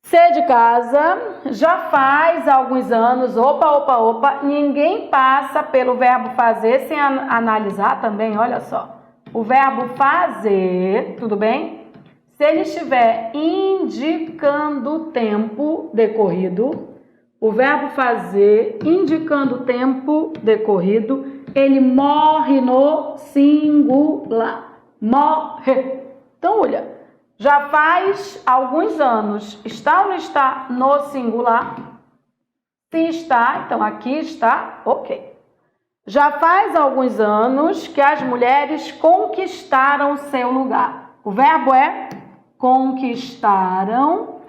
C de casa, já faz alguns anos, opa, ninguém passa pelo verbo fazer sem analisar também, olha só. O verbo fazer, tudo bem? Se ele estiver indicando tempo decorrido, o verbo fazer indicando tempo decorrido, ele morre no singular. Morre. Então, olha, já faz alguns anos. Está ou não está no singular? Se está, então aqui está, ok. Já faz alguns anos que as mulheres conquistaram seu lugar. O verbo é conquistaram.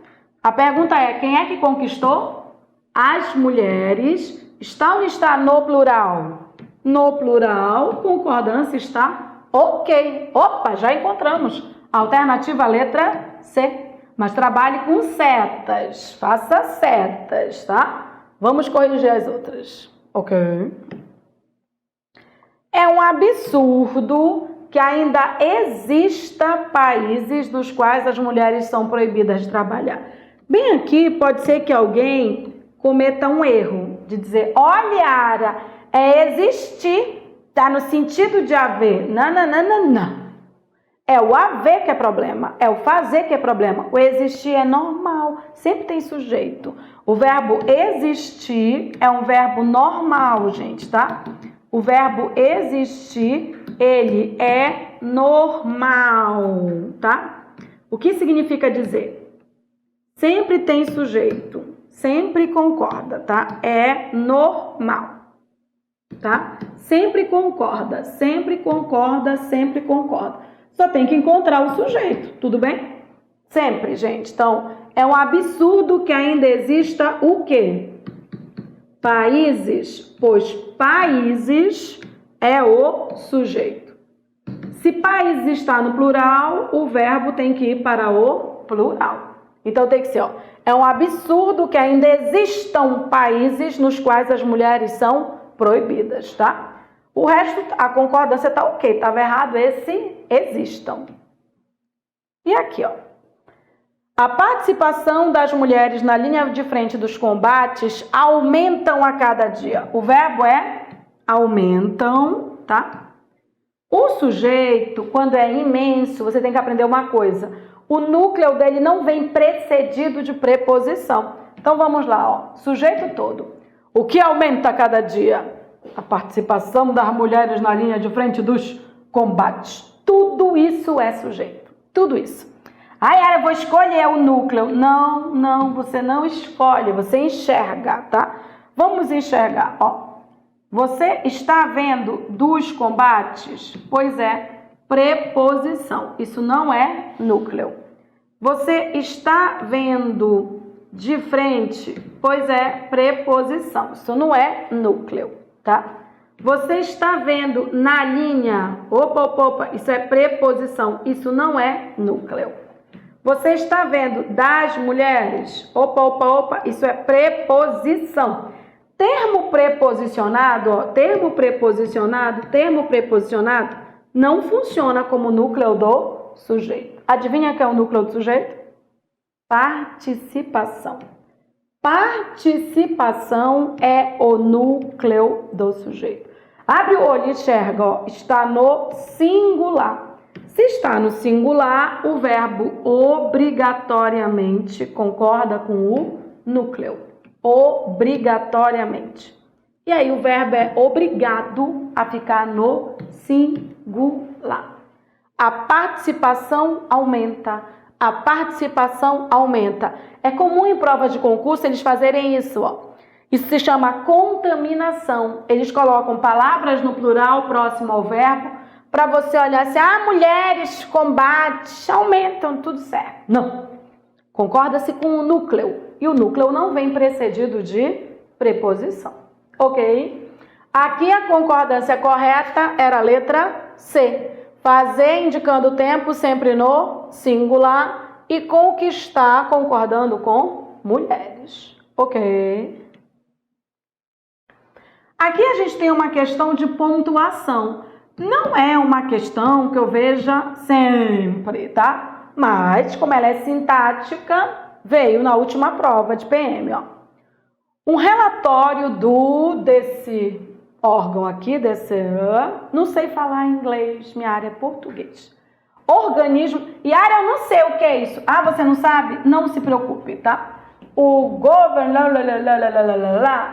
A pergunta é, quem é que conquistou? As mulheres. Está ou não está no plural? No plural, concordância está ok. Opa, já encontramos. Alternativa letra C. Mas trabalhe com setas. Faça setas, tá? Vamos corrigir as outras. Ok. É um absurdo que ainda exista países nos quais as mulheres são proibidas de trabalhar. Bem aqui, pode ser que alguém cometa um erro de dizer, olha, Ara, existir, tá no sentido de haver. Não. É o haver que é problema, é o fazer que é problema. O existir é normal, sempre tem sujeito. O verbo existir é um verbo normal, gente, tá? O verbo existir, ele é normal, tá? O que significa dizer? Sempre tem sujeito, sempre concorda, tá? É normal, tá? Sempre concorda, sempre concorda, sempre concorda. Só tem que encontrar o sujeito, tudo bem? Sempre, gente. Então, é um absurdo que ainda exista o quê? Países, pois países é o sujeito. Se países está no plural, o verbo tem que ir para o plural. Então tem que ser, ó, é um absurdo que ainda existam países nos quais as mulheres são proibidas, tá? O resto, a concordância tá ok, estava errado esse existam. E aqui, ó. A participação das mulheres na linha de frente dos combates aumentam a cada dia. O verbo é aumentam, tá? O sujeito, quando é imenso, você tem que aprender uma coisa. O núcleo dele não vem precedido de preposição. Então vamos lá, ó. Sujeito todo. O que aumenta a cada dia? A participação das mulheres na linha de frente dos combates. Tudo isso é sujeito. Tudo isso. Ah, eu vou escolher o núcleo. Não, não, você não escolhe, você enxerga, tá? Vamos enxergar, ó. Você está vendo dos combates? Pois é, preposição. Isso não é núcleo. Você está vendo de frente? Pois é, preposição. Isso não é núcleo, tá? Você está vendo na linha? Opa, opa, opa. Isso é preposição. Isso não é núcleo. Você está vendo das mulheres? Opa, opa, opa. Isso é preposição. Termo preposicionado, ó, termo preposicionado não funciona como núcleo do sujeito. Adivinha que é o núcleo do sujeito? Participação. Participação é o núcleo do sujeito. Abre o olho e enxerga, ó, está no singular. Se está no singular, o verbo obrigatoriamente concorda com o núcleo. Obrigatoriamente. E aí o verbo é obrigado a ficar no singular. A participação aumenta. A participação aumenta. É comum em provas de concurso eles fazerem isso, ó. Isso se chama contaminação. Eles colocam palavras no plural próximo ao verbo para você olhar assim, mulheres, combates, aumentam, tudo certo. Não. Concorda-se com o núcleo. E o núcleo não vem precedido de preposição. Ok? Aqui a concordância correta era a letra C. Fazer indicando o tempo sempre no singular e com o que está concordando com mulheres. Ok? Aqui a gente tem uma questão de pontuação. Não é uma questão que eu veja sempre, tá? Mas, como ela é sintática, veio na última prova de PM, ó. Um relatório desse órgão aqui, não sei falar inglês, minha área é português. Organismo, e área eu não sei o que é isso. Você não sabe? Não se preocupe, tá? O governor,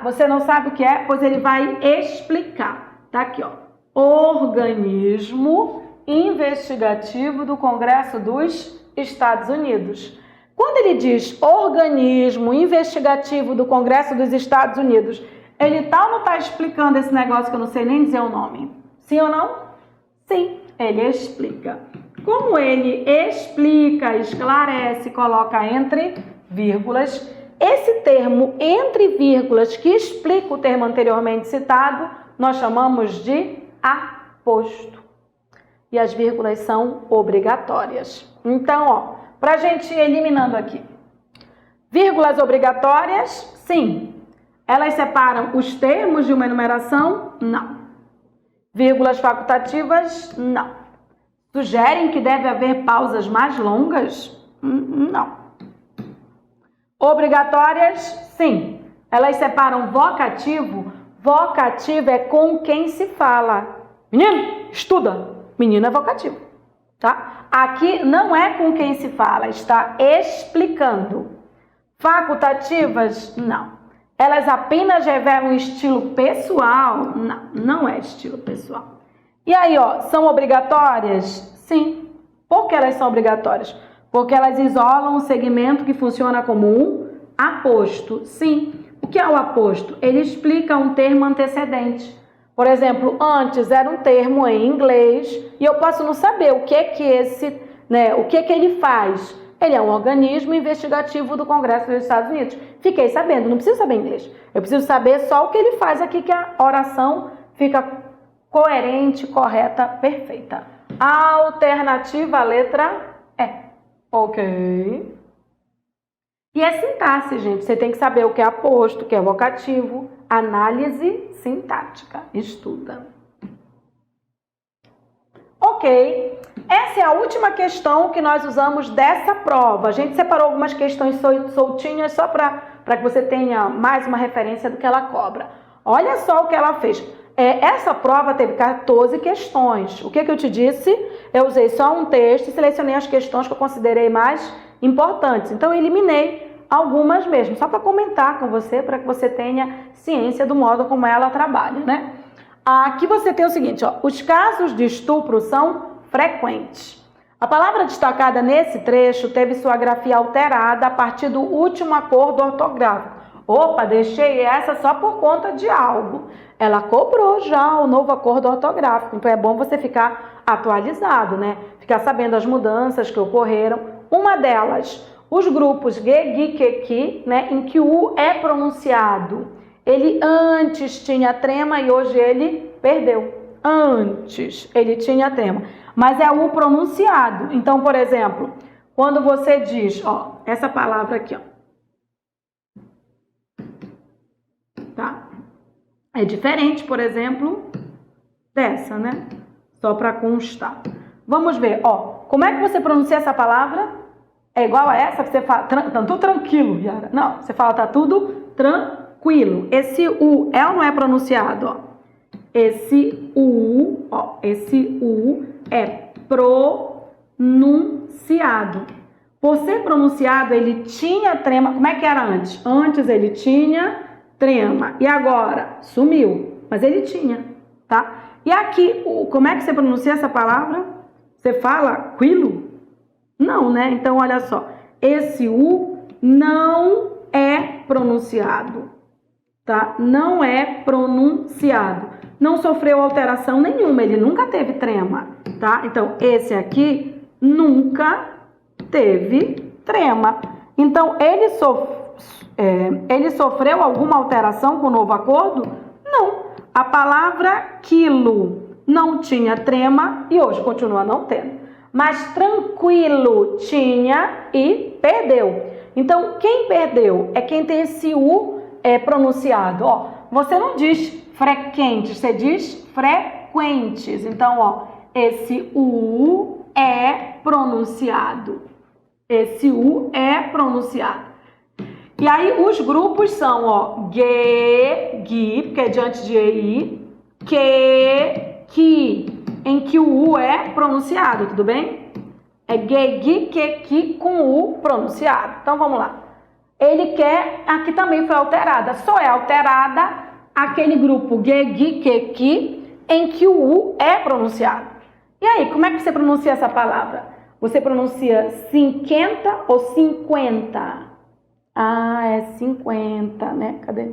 você não sabe o que é? Pois ele vai explicar. Tá aqui, ó. Organismo investigativo do Congresso dos Estados Unidos. Quando ele diz organismo investigativo do Congresso dos Estados Unidos, ele tá ou não tá explicando esse negócio que eu não sei nem dizer o nome? Sim ou não? Sim, ele explica. Como ele explica, esclarece, coloca entre vírgulas, esse termo entre vírgulas que explica o termo anteriormente citado, nós chamamos de aposto. E as vírgulas são obrigatórias. Então, ó, pra gente ir eliminando aqui. Vírgulas obrigatórias, sim. Elas separam os termos de uma enumeração? Não. Vírgulas facultativas? Não. Sugerem que deve haver pausas mais longas? Não. Obrigatórias? Sim. Elas separam vocativo? Vocativo é com quem se fala. Menino, estuda. Menino é vocativo, tá? Aqui não é com quem se fala, está explicando. Facultativas? Não. Elas apenas revelam estilo pessoal? Não, não é estilo pessoal. E aí, ó, são obrigatórias? Sim. Por que elas são obrigatórias? Porque elas isolam um segmento que funciona como um aposto. Sim. O que é o aposto? Ele explica um termo antecedente. Por exemplo, antes era um termo em inglês e eu posso não saber o que é que o que é que ele faz. Ele é um organismo investigativo do Congresso dos Estados Unidos. Fiquei sabendo, não preciso saber inglês. Eu preciso saber só o que ele faz aqui, que a oração fica coerente, correta, perfeita. Alternativa, letra E. Ok. E é sintaxe, gente. Você tem que saber o que é aposto, o que é vocativo. Análise sintática. Estuda. Ok. Essa é a última questão que nós usamos dessa prova. A gente separou algumas questões soltinhas só para que você tenha mais uma referência do que ela cobra. Olha só o que ela fez. Essa prova teve 14 questões. O que eu te disse? Eu usei só um texto e selecionei as questões que eu considerei mais importantes. Então, eu eliminei algumas mesmo, só para comentar com você, para que você tenha ciência do modo como ela trabalha, né? Aqui você tem o seguinte, ó, os casos de estupro são frequentes. A palavra destacada nesse trecho teve sua grafia alterada a partir do último acordo ortográfico. Opa, deixei essa só por conta de algo. Ela cobrou já o novo acordo ortográfico, então é bom você ficar atualizado, né? Ficar sabendo as mudanças que ocorreram. Uma delas, os grupos ge, gi, que, ki, né, em que o U é pronunciado. Ele antes tinha trema e hoje ele perdeu. Antes ele tinha trema, mas é U pronunciado. Então, por exemplo, quando você diz, ó, essa palavra aqui, ó, tá? É diferente, por exemplo, dessa, né? Só para constar. Vamos ver, ó, como é que você pronuncia essa palavra? É igual a essa que você fala, tá tudo tranquilo, Yara. Não, você fala, tá tudo tranquilo. Esse U é ou não é pronunciado, ó? Esse U, ó, esse U é pronunciado. Por ser pronunciado, ele tinha trema. Como é que era antes? Antes ele tinha trema. E agora? Sumiu. Mas ele tinha, tá? E aqui, como é que você pronuncia essa palavra? Você fala quilo? Não, né? Então, olha só. Esse U não é pronunciado, tá? Não é pronunciado. Não sofreu alteração nenhuma. Ele nunca teve trema, tá? Então, esse aqui nunca teve trema. Então, ele sofreu alguma alteração com o novo acordo? Não. A palavra quilo não tinha trema e hoje continua não tendo. Mas tranquilo tinha e perdeu. Então, quem perdeu é quem tem esse U pronunciado. Ó, você não diz frequentes, você diz frequentes. Então, ó, esse U é pronunciado. Esse U é pronunciado. E aí, os grupos são, ó, ge, gi, porque é diante de EI, que, ki, em que o U é pronunciado, tudo bem? É ge, gi, que, ki com U pronunciado. Então, vamos lá. Ele quer, aqui também foi alterada, só é alterada aquele grupo ge, gi, que, ki, em que o U é pronunciado. E aí, como é que você pronuncia essa palavra? Você pronuncia 50 ou 50? Ah, é 50, né? Cadê?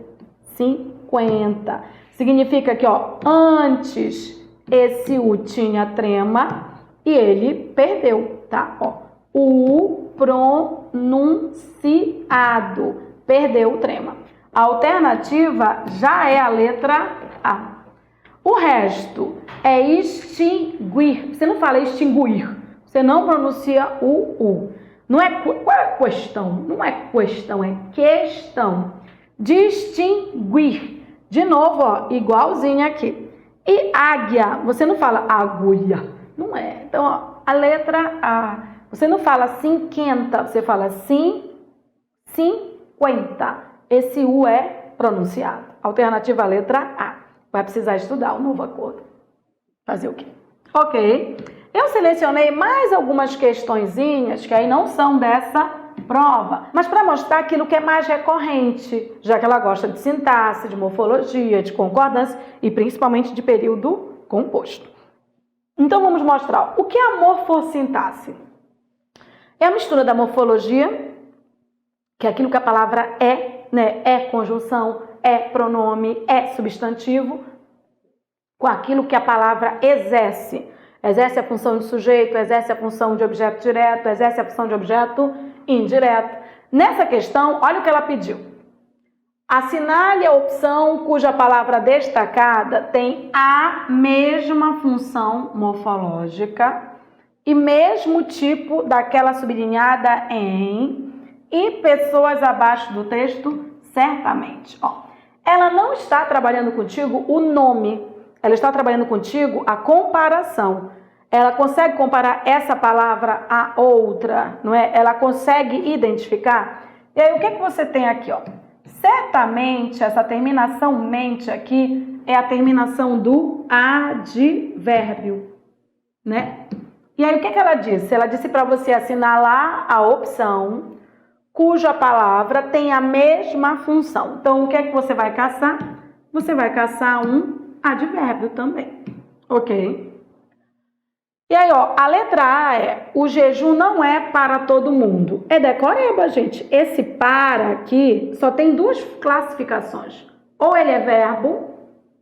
50. Significa que, ó, antes esse U tinha trema e ele perdeu, tá? Ó, U pronunciado, perdeu o trema. A alternativa já é a letra A. O resto é extinguir. Você não fala extinguir, você não pronuncia o U. Não é, qual é a questão? Não é questão, é questão. Distinguir. De novo, ó, igualzinho aqui. E águia, você não fala agulha. Não é. Então, ó, a letra A. Você não fala 50, você fala 50. Esse U é pronunciado. Alternativa a letra A. Vai precisar estudar o novo acordo. Fazer o quê? Ok. Eu selecionei mais algumas questõezinhas que aí não são dessa prova, mas para mostrar aquilo que é mais recorrente, já que ela gosta de sintaxe, de morfologia, de concordância e principalmente de período composto. Então vamos mostrar o que é a morfossintaxe. É a mistura da morfologia, que é aquilo que a palavra é, né? É conjunção, é pronome, é substantivo, com aquilo que a palavra exerce. Exerce a função de sujeito, exerce a função de objeto direto, exerce a função de objeto indireto. Nessa questão, olha o que ela pediu. Assinale a opção cuja palavra destacada tem a mesma função morfológica e mesmo tipo daquela sublinhada em e pessoas abaixo do texto, certamente. Ó, ela não está trabalhando contigo o nome, ela está trabalhando contigo a comparação. Ela consegue comparar essa palavra a outra, não é? Ela consegue identificar. E aí, o que você tem aqui, ó? Certamente, essa terminação mente aqui é a terminação do advérbio, né? E aí, o que ela disse? Ela disse para você assinalar a opção cuja palavra tem a mesma função. Então, o que é que você vai caçar? Você vai caçar um advérbio também, ok? E aí, ó, a letra A é: o jejum não é para todo mundo. É decoreba, gente. Esse para aqui só tem duas classificações. Ou ele é verbo,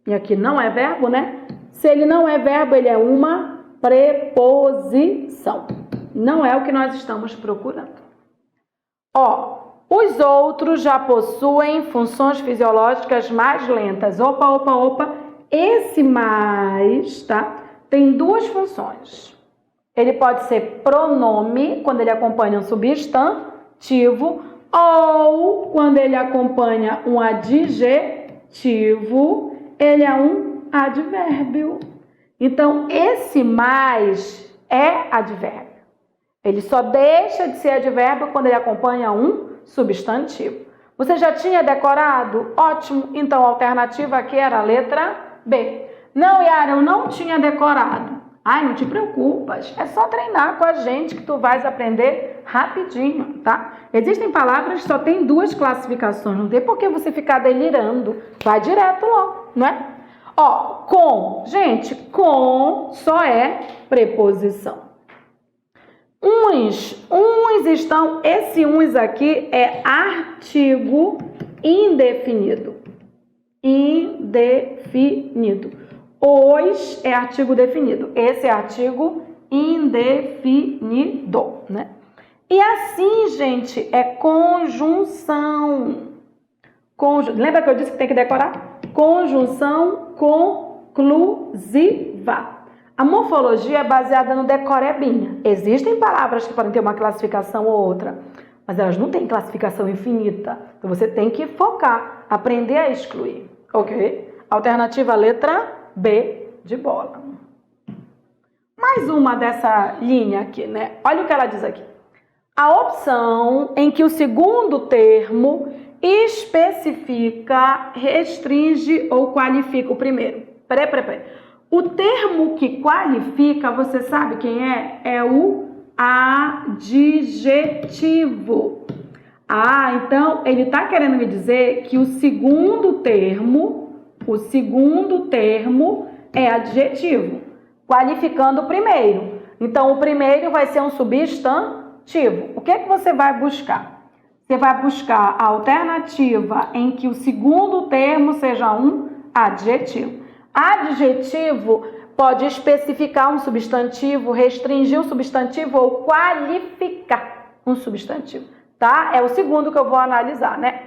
e aqui não é verbo, né? Se ele não é verbo, ele é uma preposição. Não é o que nós estamos procurando. Ó, os outros já possuem funções fisiológicas mais lentas. Opa. Esse mais, tá? Tem duas funções. Ele pode ser pronome, quando ele acompanha um substantivo, ou quando ele acompanha um adjetivo, ele é um advérbio. Então, esse mais é advérbio. Ele só deixa de ser advérbio quando ele acompanha um substantivo. Você já tinha decorado? Ótimo. Então, a alternativa aqui era a letra B. Não, Yara, eu não tinha decorado. Ai, não te preocupas. É só treinar com a gente que tu vais aprender rapidinho, tá? Existem palavras que só tem duas classificações. Não tem por que você ficar delirando. Vai direto logo, não é? Ó, com. Gente, com só é preposição. Uns estão, esse uns aqui é artigo indefinido. Os é artigo definido. Esse é artigo indefinido, né? E assim, gente, é conjunção. Lembra que eu disse que tem que decorar? Conjunção conclusiva. A morfologia é baseada no decorebinha. Existem palavras que podem ter uma classificação ou outra, mas elas não têm classificação infinita. Então você tem que focar, aprender a excluir, ok? Alternativa letra B de bola. Mais uma dessa linha aqui, né? Olha o que ela diz aqui. A opção em que o segundo termo especifica, restringe ou qualifica o primeiro. Peraí. O termo que qualifica, você sabe quem é? É o adjetivo. Ah, então ele está querendo me dizer que o segundo termo é adjetivo, qualificando o primeiro. Então, o primeiro vai ser um substantivo. O que é que você vai buscar? Você vai buscar a alternativa em que o segundo termo seja um adjetivo. Adjetivo pode especificar um substantivo, restringir um substantivo ou qualificar um substantivo, tá? É o segundo que eu vou analisar, né?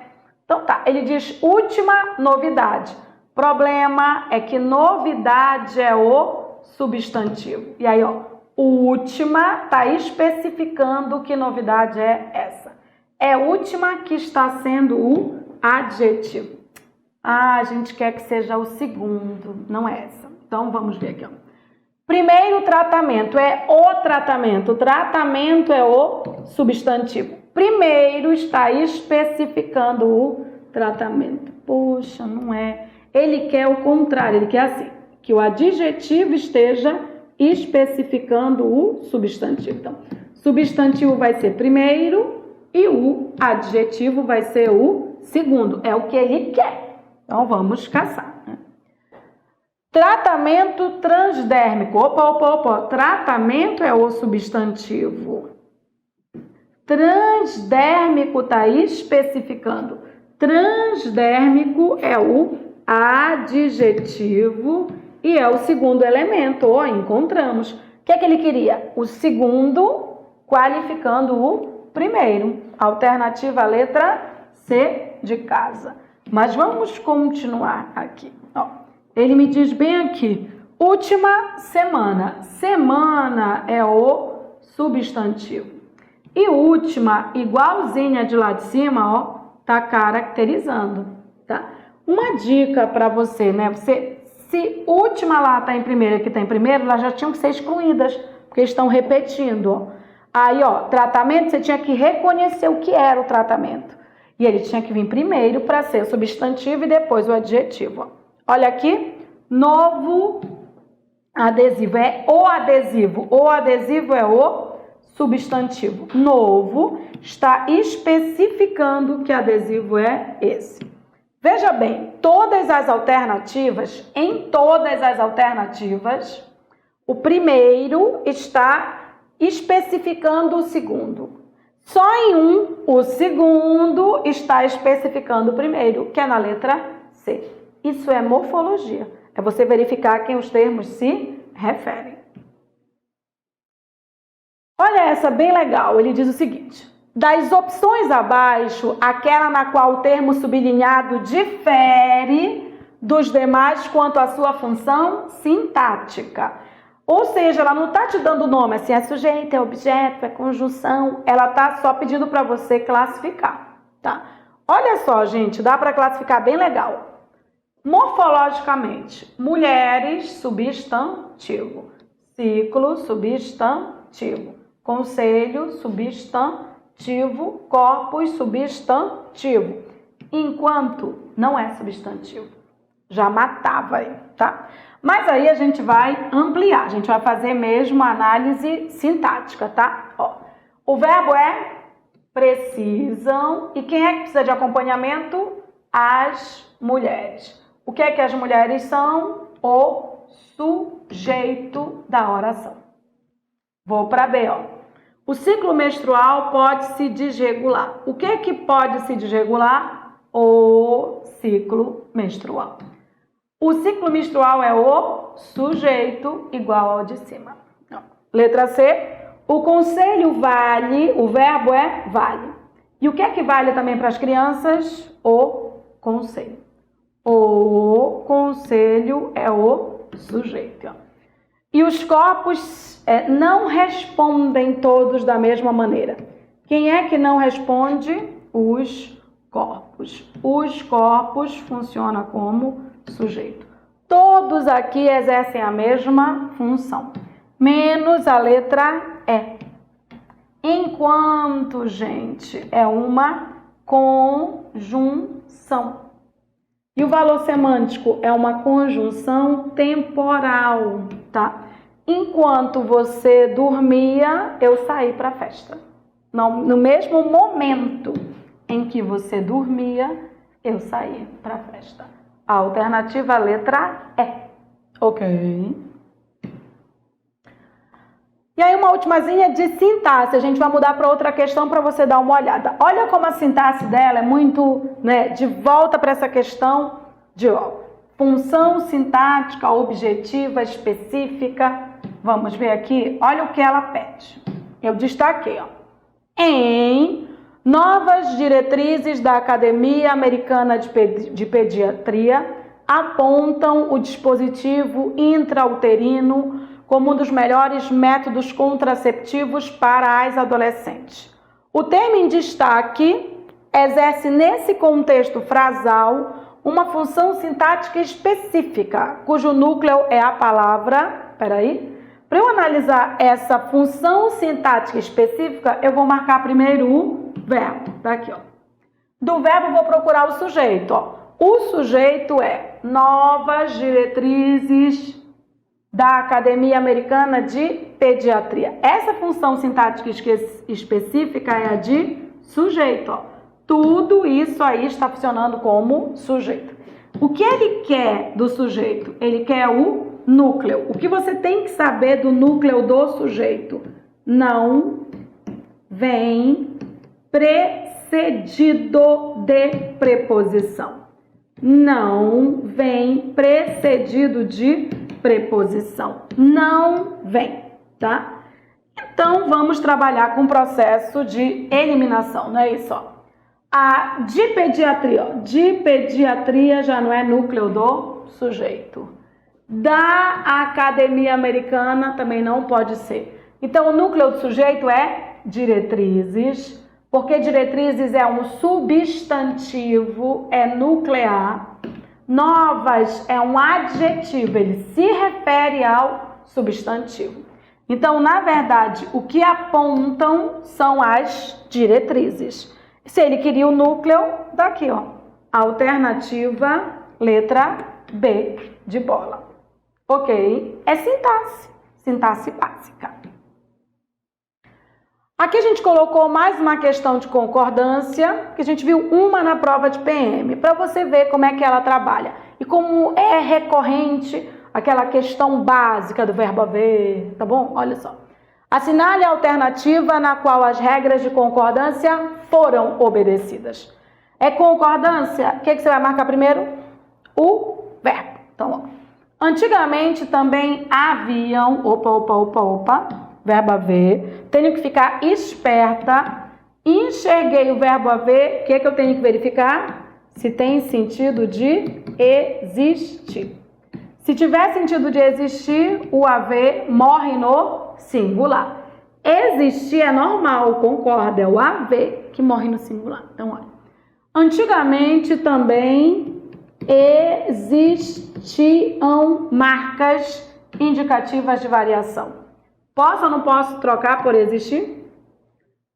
Então tá, ele diz última novidade. Problema é que novidade é o substantivo. E aí, ó, última tá especificando que novidade é essa. É última que está sendo o adjetivo. Ah, a gente quer que seja o segundo, não é essa. Então, vamos ver aqui, ó. Primeiro tratamento é o tratamento. O tratamento é o substantivo. Primeiro está especificando o tratamento. Poxa, não é. Ele quer o contrário, ele quer assim, que o adjetivo esteja especificando o substantivo. Então, substantivo vai ser primeiro e o adjetivo vai ser o segundo. É o que ele quer. Então, vamos caçar, né? Tratamento transdérmico. Opa. Tratamento é o substantivo. Transdérmico está especificando. Transdérmico é o adjetivo e é o segundo elemento. Encontramos. O que é que ele queria? O segundo qualificando o primeiro. Alternativa letra C de casa. Mas vamos continuar aqui. Ele me diz bem aqui. Última semana. Semana é o substantivo. E última, igualzinha de lá de cima, tá caracterizando, tá? Uma dica para você, né? Se última lá tá em primeiro e aqui tá em primeiro, elas já tinham que ser excluídas, porque estão repetindo, Aí, tratamento, você tinha que reconhecer o que era o tratamento. E ele tinha que vir primeiro para ser o substantivo e depois o adjetivo, Olha aqui, novo adesivo, é o adesivo. O adesivo é o substantivo. Novo está especificando que adesivo é esse. Veja bem, em todas as alternativas, o primeiro está especificando o segundo. Só em um, o segundo está especificando o primeiro, que é na letra C. Isso é morfologia. É você verificar a quem os termos se referem. Olha essa, bem legal. Ele diz o seguinte. Das opções abaixo, aquela na qual o termo sublinhado difere dos demais quanto à sua função sintática. Ou seja, ela não está te dando nome, assim, é sujeito, é objeto, é conjunção. Ela está só pedindo para você classificar, tá? Olha só, gente, dá para classificar bem legal. Morfologicamente, mulheres, substantivo. Ciclo, substantivo. Conselho, substantivo. Corpus, substantivo. Enquanto não é substantivo. Já matava aí, tá? Mas aí a gente vai ampliar. A gente vai fazer mesmo a análise sintática, tá? O verbo é precisam. E quem é que precisa de acompanhamento? As mulheres. O que é que as mulheres são? O sujeito da oração. Vou para B, O ciclo menstrual pode se desregular. O que é que pode se desregular? O ciclo menstrual. O ciclo menstrual é o sujeito igual ao de cima. Letra C. O conselho vale, o verbo é vale. E o que é que vale também para as crianças? O conselho. O conselho é o sujeito. E os corpos não respondem todos da mesma maneira. Quem é que não responde? Os corpos. Os corpos funcionam como sujeito. Todos aqui exercem a mesma função, menos a letra E. Enquanto, gente, é uma conjunção. E o valor semântico é uma conjunção temporal, tá? Enquanto você dormia, eu saí para a festa. No mesmo momento em que você dormia, eu saí para a festa. A alternativa letra E. Ok. E aí uma ultimazinha de sintaxe. A gente vai mudar para outra questão para você dar uma olhada. Olha como a sintaxe dela é muito, de volta para essa questão de função sintática, objetiva, específica. Vamos ver aqui. Olha o que ela pede. Eu destaquei, Em novas diretrizes da Academia Americana de Pediatria apontam o dispositivo intrauterino como um dos melhores métodos contraceptivos para as adolescentes. O termo em destaque exerce nesse contexto frasal uma função sintática específica, cujo núcleo é a palavra... Para eu analisar essa função sintática específica, eu vou marcar primeiro o verbo. Tá aqui, Do verbo, vou procurar o sujeito, O sujeito é novas diretrizes da Academia Americana de Pediatria. Essa função sintática específica é a de sujeito, Tudo isso aí está funcionando como sujeito. O que ele quer do sujeito? Ele quer o núcleo. O que você tem que saber do núcleo do sujeito? Não vem precedido de preposição. Não vem precedido de preposição. Não vem, tá? Então, vamos trabalhar com o processo de eliminação, não é isso? Ó. A de pediatria, ó. De pediatria já não é núcleo do sujeito. Da Academia Americana também não pode ser. Então, o núcleo do sujeito é diretrizes, porque diretrizes é um substantivo, é nuclear. Novas é um adjetivo, ele se refere ao substantivo. Então, na verdade, o que apontam são as diretrizes. Se ele queria o núcleo, daqui, ó. Alternativa, letra B de bola. Ok? É sintaxe. Sintaxe básica. Aqui a gente colocou mais uma questão de concordância, que a gente viu uma na prova de PM, para você ver como é que ela trabalha. E como é recorrente aquela questão básica do verbo haver, tá bom? Olha só. Assinale a alternativa na qual as regras de concordância foram obedecidas. É concordância? O que você vai marcar primeiro? O verbo. Então, ó. Antigamente também haviam... Opa. Verbo haver. Tenho que ficar esperta. Enxerguei o verbo haver. O que eu tenho que verificar? Se tem sentido de existir. Se tiver sentido de existir, o haver morre no singular. Existir é normal, concorda? É o haver que morre no singular. Então, olha. Antigamente também existiam marcas indicativas de variação. Posso ou não posso trocar por existir?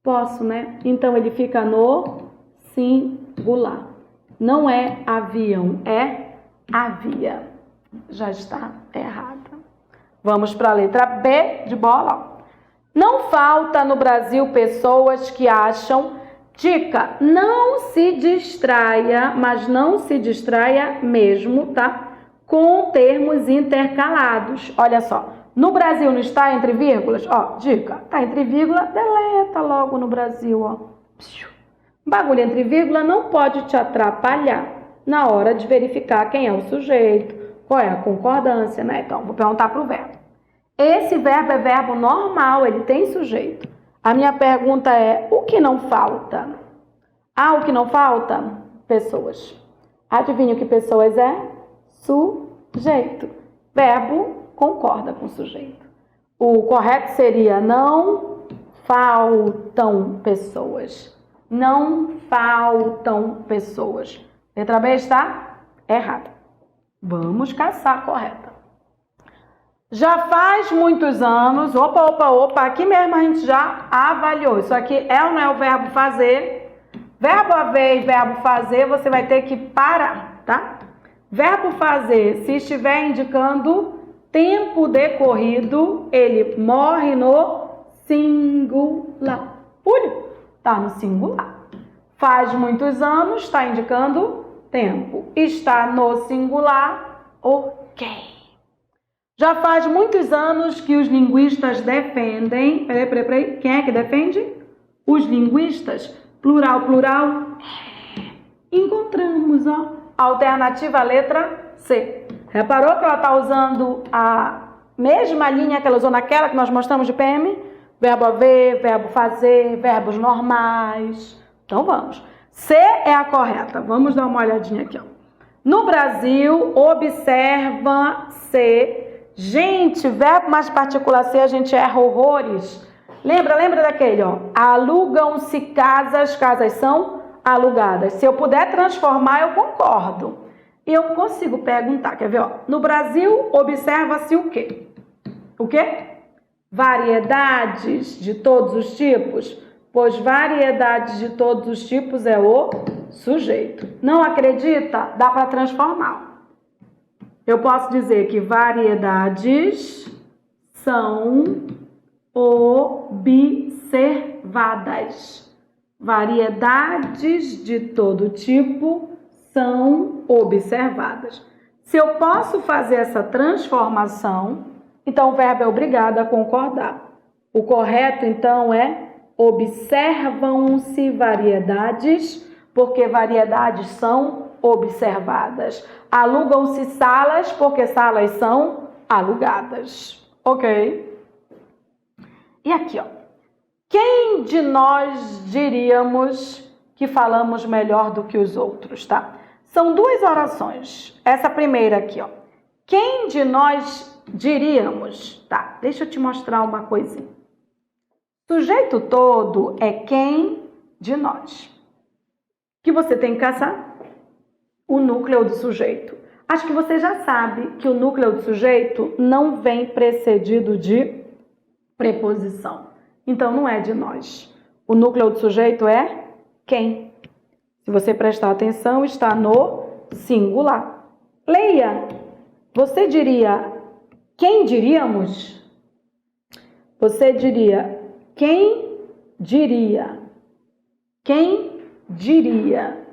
Posso, né? Então, ele fica no singular. Não é haviam, é havia. Já está errada. Vamos para a letra B de bola. Não falta no Brasil pessoas que acham... Dica, não se distraia, mas não se distraia mesmo, tá? Com termos intercalados. Olha só, no Brasil não está entre vírgulas? Ó, dica, tá entre vírgula, deleta logo no Brasil, ó. Bagulho entre vírgula não pode te atrapalhar na hora de verificar quem é o sujeito, qual é a concordância, né? Então, vou perguntar para o verbo. Esse verbo é verbo normal, ele tem sujeito. A minha pergunta é, o que não falta? Ah, o que não falta? Pessoas. Adivinha o que pessoas é? Sujeito. Verbo concorda com sujeito. O correto seria não faltam pessoas. Não faltam pessoas. Letra B está errada. Vamos caçar a correta. Já faz muitos anos, opa, aqui mesmo a gente já avaliou. Isso aqui é ou não é o verbo fazer? Verbo haver e verbo fazer, você vai ter que parar, tá? Verbo fazer, se estiver indicando tempo decorrido, ele morre no singular. Pulho, tá no singular. Faz muitos anos, está indicando tempo. Está no singular, ok. Já faz muitos anos que os linguistas defendem... Peraí. Quem é que defende? Os linguistas. Plural. Encontramos, ó. Alternativa letra C. Reparou que ela está usando a mesma linha que ela usou naquela que nós mostramos de PM? Verbo haver, verbo fazer, verbos normais. Então, vamos. C é a correta. Vamos dar uma olhadinha aqui, ó. No Brasil, observa-se... Gente, verbo mais partícula C, a gente erra horrores. Lembra daquele, ó. Alugam-se casas, casas são alugadas. Se eu puder transformar, eu concordo. E eu consigo perguntar, quer ver, ó. No Brasil, observa-se o quê? O quê? Variedades de todos os tipos? Pois variedades de todos os tipos é o sujeito. Não acredita? Dá para transformar. Eu posso dizer que variedades são observadas. Variedades de todo tipo são observadas. Se eu posso fazer essa transformação, então o verbo é obrigado a concordar. O correto, então, é observam-se variedades, porque variedades são observadas. Alugam-se salas, porque salas são alugadas. Ok? E aqui, ó. Quem de nós diríamos que falamos melhor do que os outros, tá? São duas orações. Essa primeira aqui, ó. Quem de nós diríamos, tá? Deixa eu te mostrar uma coisinha. Sujeito todo é quem de nós. Que você tem que caçar o núcleo do sujeito. Acho que você já sabe que o núcleo do sujeito não vem precedido de preposição. Então, não é de nós. O núcleo do sujeito é quem. Se você prestar atenção, está no singular. Leia. Você diria, quem diríamos? Você diria, quem diria? Quem diria?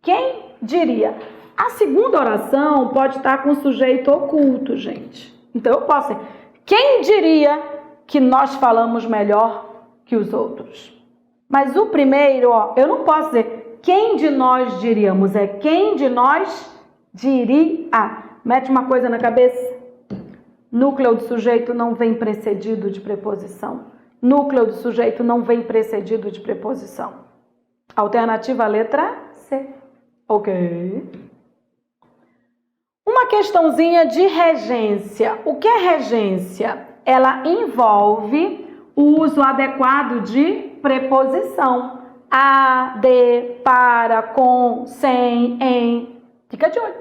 Quem diria? A segunda oração pode estar com o sujeito oculto, gente. Então, eu posso dizer, quem diria que nós falamos melhor que os outros? Mas o primeiro, ó, eu não posso dizer quem de nós diríamos, é quem de nós diria. Mete uma coisa na cabeça. Núcleo do sujeito não vem precedido de preposição. Núcleo do sujeito não vem precedido de preposição. Alternativa letra C. Ok. Uma questãozinha de regência. O que é regência? Ela envolve o uso adequado de preposição. A, de, para, com, sem, em. Fica de olho.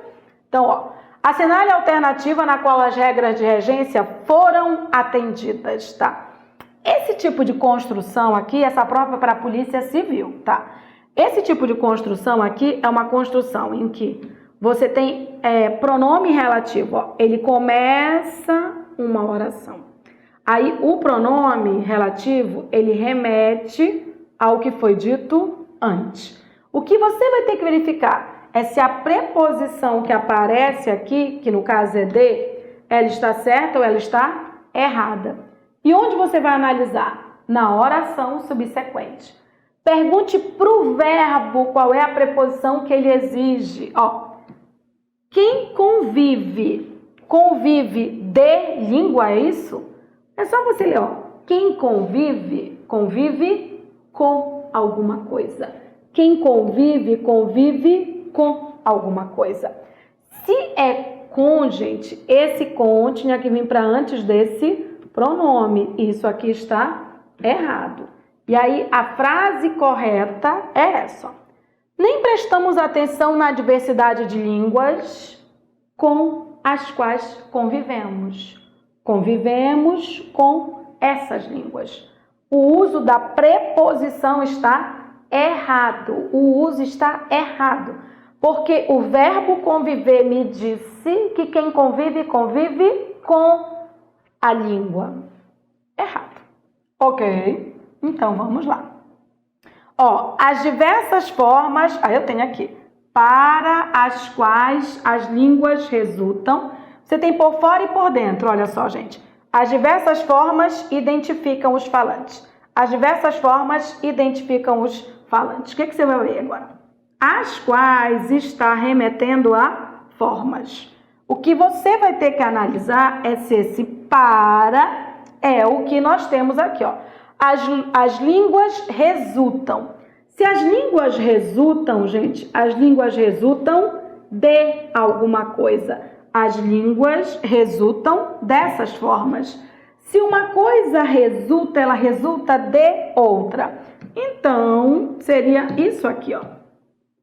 Então, ó, assinale a alternativa na qual as regras de regência foram atendidas, tá? Esse tipo de construção aqui, essa prova é para a Polícia Civil, tá? Esse tipo de construção aqui é uma construção em que você tem pronome relativo, ó, ele começa uma oração. Aí o pronome relativo, ele remete ao que foi dito antes. O que você vai ter que verificar é se a preposição que aparece aqui, que no caso é de, ela está certa ou ela está errada. E onde você vai analisar? Na oração subsequente. Pergunte para o verbo qual é a preposição que ele exige. Ó, quem convive? Convive de língua, é isso? É só você ler, ó. Quem convive, convive com alguma coisa. Quem convive, convive com alguma coisa. Se é com, gente, esse com tinha que vir para antes desse pronome. Isso aqui está errado. E aí, a frase correta é essa. Nem prestamos atenção na diversidade de línguas com as quais convivemos. Convivemos com essas línguas. O uso da preposição está errado. O uso está errado. Porque o verbo conviver me disse que quem convive, convive com a língua. Errado. Ok? Então, vamos lá. Ó, as diversas formas... eu tenho aqui. Para as quais as línguas resultam. Você tem por fora e por dentro. Olha só, gente. As diversas formas identificam os falantes. As diversas formas identificam os falantes. O que você vai ler agora? As quais está remetendo a formas. O que você vai ter que analisar é se esse para é o que nós temos aqui, ó. As línguas resultam. Se as línguas resultam, gente, as línguas resultam de alguma coisa. As línguas resultam dessas formas. Se uma coisa resulta, ela resulta de outra. Então, seria isso aqui, ó.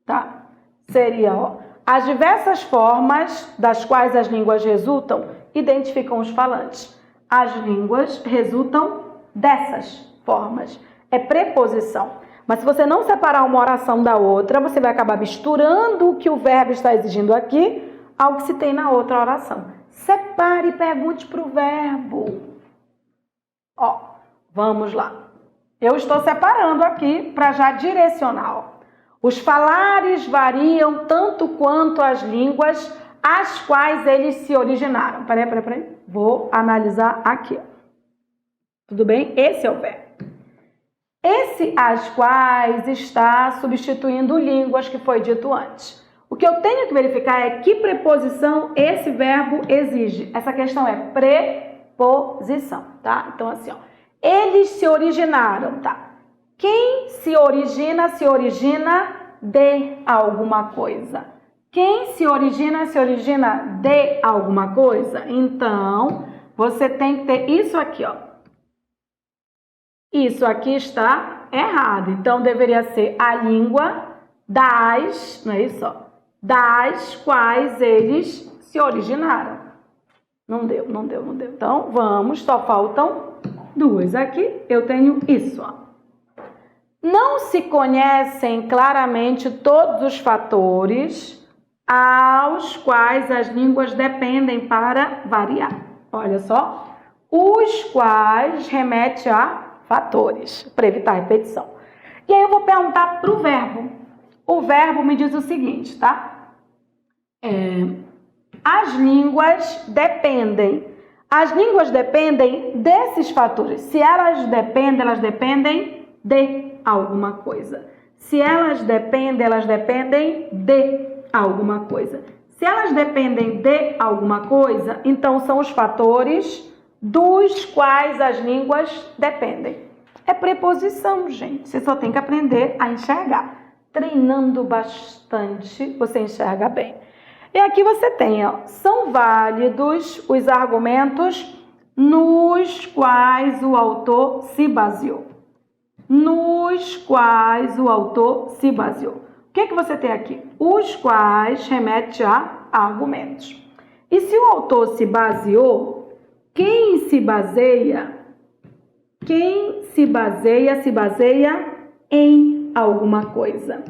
Tá? Seria, ó, as diversas formas das quais as línguas resultam identificam os falantes. As línguas resultam dessas formas. É preposição. Mas se você não separar uma oração da outra, você vai acabar misturando o que o verbo está exigindo aqui ao que se tem na outra oração. Separe e pergunte para o verbo. Ó, vamos lá. Eu estou separando aqui para já direcionar. Ó. Os falares variam tanto quanto as línguas as quais eles se originaram. Peraí. Vou analisar aqui. Tudo bem? Esse é o verbo. Esse as quais está substituindo línguas que foi dito antes. O que eu tenho que verificar é que preposição esse verbo exige. Essa questão é preposição, tá? Então, assim, ó. Eles se originaram, tá? Quem se origina de alguma coisa. Quem se origina de alguma coisa. Então, você tem que ter isso aqui, ó. Isso aqui está errado. Então, deveria ser a língua das, não é isso? Ó, das quais eles se originaram. Não deu. Então, vamos, só faltam duas aqui. Eu tenho isso, ó. Não se conhecem claramente todos os fatores aos quais as línguas dependem para variar. Olha só. Os quais remete a fatores, para evitar repetição. E aí eu vou perguntar para o verbo. O verbo me diz o seguinte, tá? As línguas dependem. As línguas dependem desses fatores. Se elas dependem de alguma coisa. Se elas dependem de alguma coisa. Se elas dependem de alguma coisa, então são os fatores dos quais as línguas dependem. É preposição, gente. Você só tem que aprender a enxergar. Treinando bastante, você enxerga bem. E aqui você tem, ó, são válidos os argumentos nos quais o autor se baseou. Nos quais o autor se baseou. O que você tem aqui? Os quais remete a argumentos. E se o autor se baseou, quem se baseia em alguma coisa.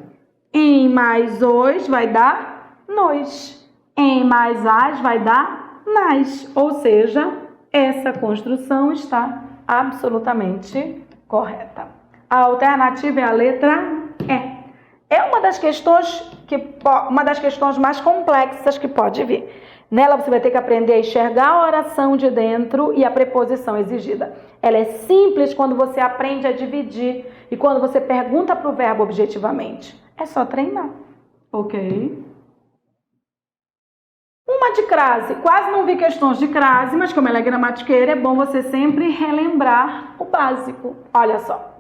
Em mais os vai dar nos. Em mais as vai dar nas. Ou seja, essa construção está absolutamente correta. A alternativa é a letra E. É uma das questões mais complexas que pode vir. Nela você vai ter que aprender a enxergar a oração de dentro e a preposição exigida. Ela é simples quando você aprende a dividir e quando você pergunta para o verbo objetivamente. É só treinar, ok? Uma de crase. Quase não vi questões de crase, mas como ela é gramatiqueira, é bom você sempre relembrar o básico. Olha só.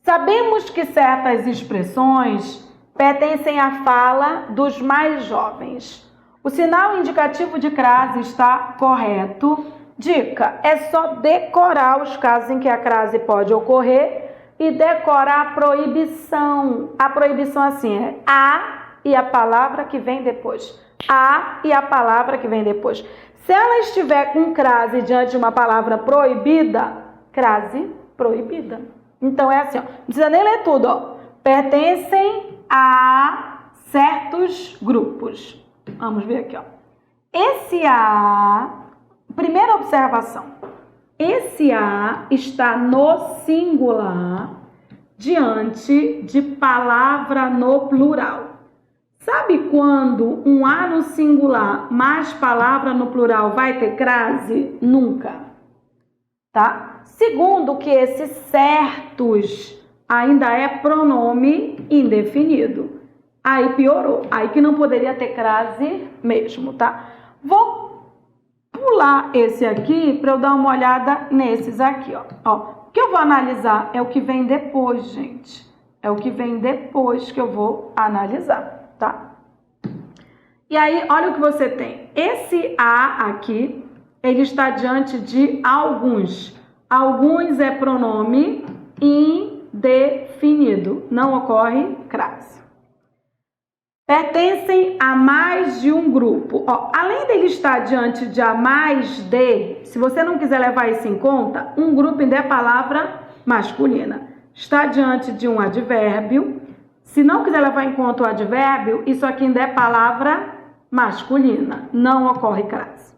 Sabemos que certas expressões pertencem à fala dos mais jovens. O sinal indicativo de crase está correto. Dica, é só decorar os casos em que a crase pode ocorrer e decorar a proibição. A proibição assim é a e a palavra que vem depois. A e a palavra que vem depois. Se ela estiver com crase diante de uma palavra proibida, crase proibida. Então é assim, ó, não precisa nem ler tudo, ó. Pertencem a certos grupos. Vamos ver aqui, ó. Esse A, primeira observação. Esse A está no singular diante de palavra no plural. Sabe quando um A no singular mais palavra no plural vai ter crase? Nunca. Tá? Segundo, que esses certos ainda é pronome indefinido. Aí piorou. Aí que não poderia ter crase mesmo, tá? Vou pular esse aqui para eu dar uma olhada nesses aqui, ó. O que eu vou analisar é o que vem depois, gente. É o que vem depois que eu vou analisar, tá? E aí, olha o que você tem. Esse A aqui, ele está diante de alguns. Alguns é pronome indefinido. Não ocorre crase. Pertencem a mais de um grupo. Ó, além dele estar diante de a mais de, se você não quiser levar isso em conta, um grupo ainda é palavra masculina. Está diante de um advérbio. Se não quiser levar em conta o advérbio, isso aqui ainda é palavra masculina. Não ocorre crase.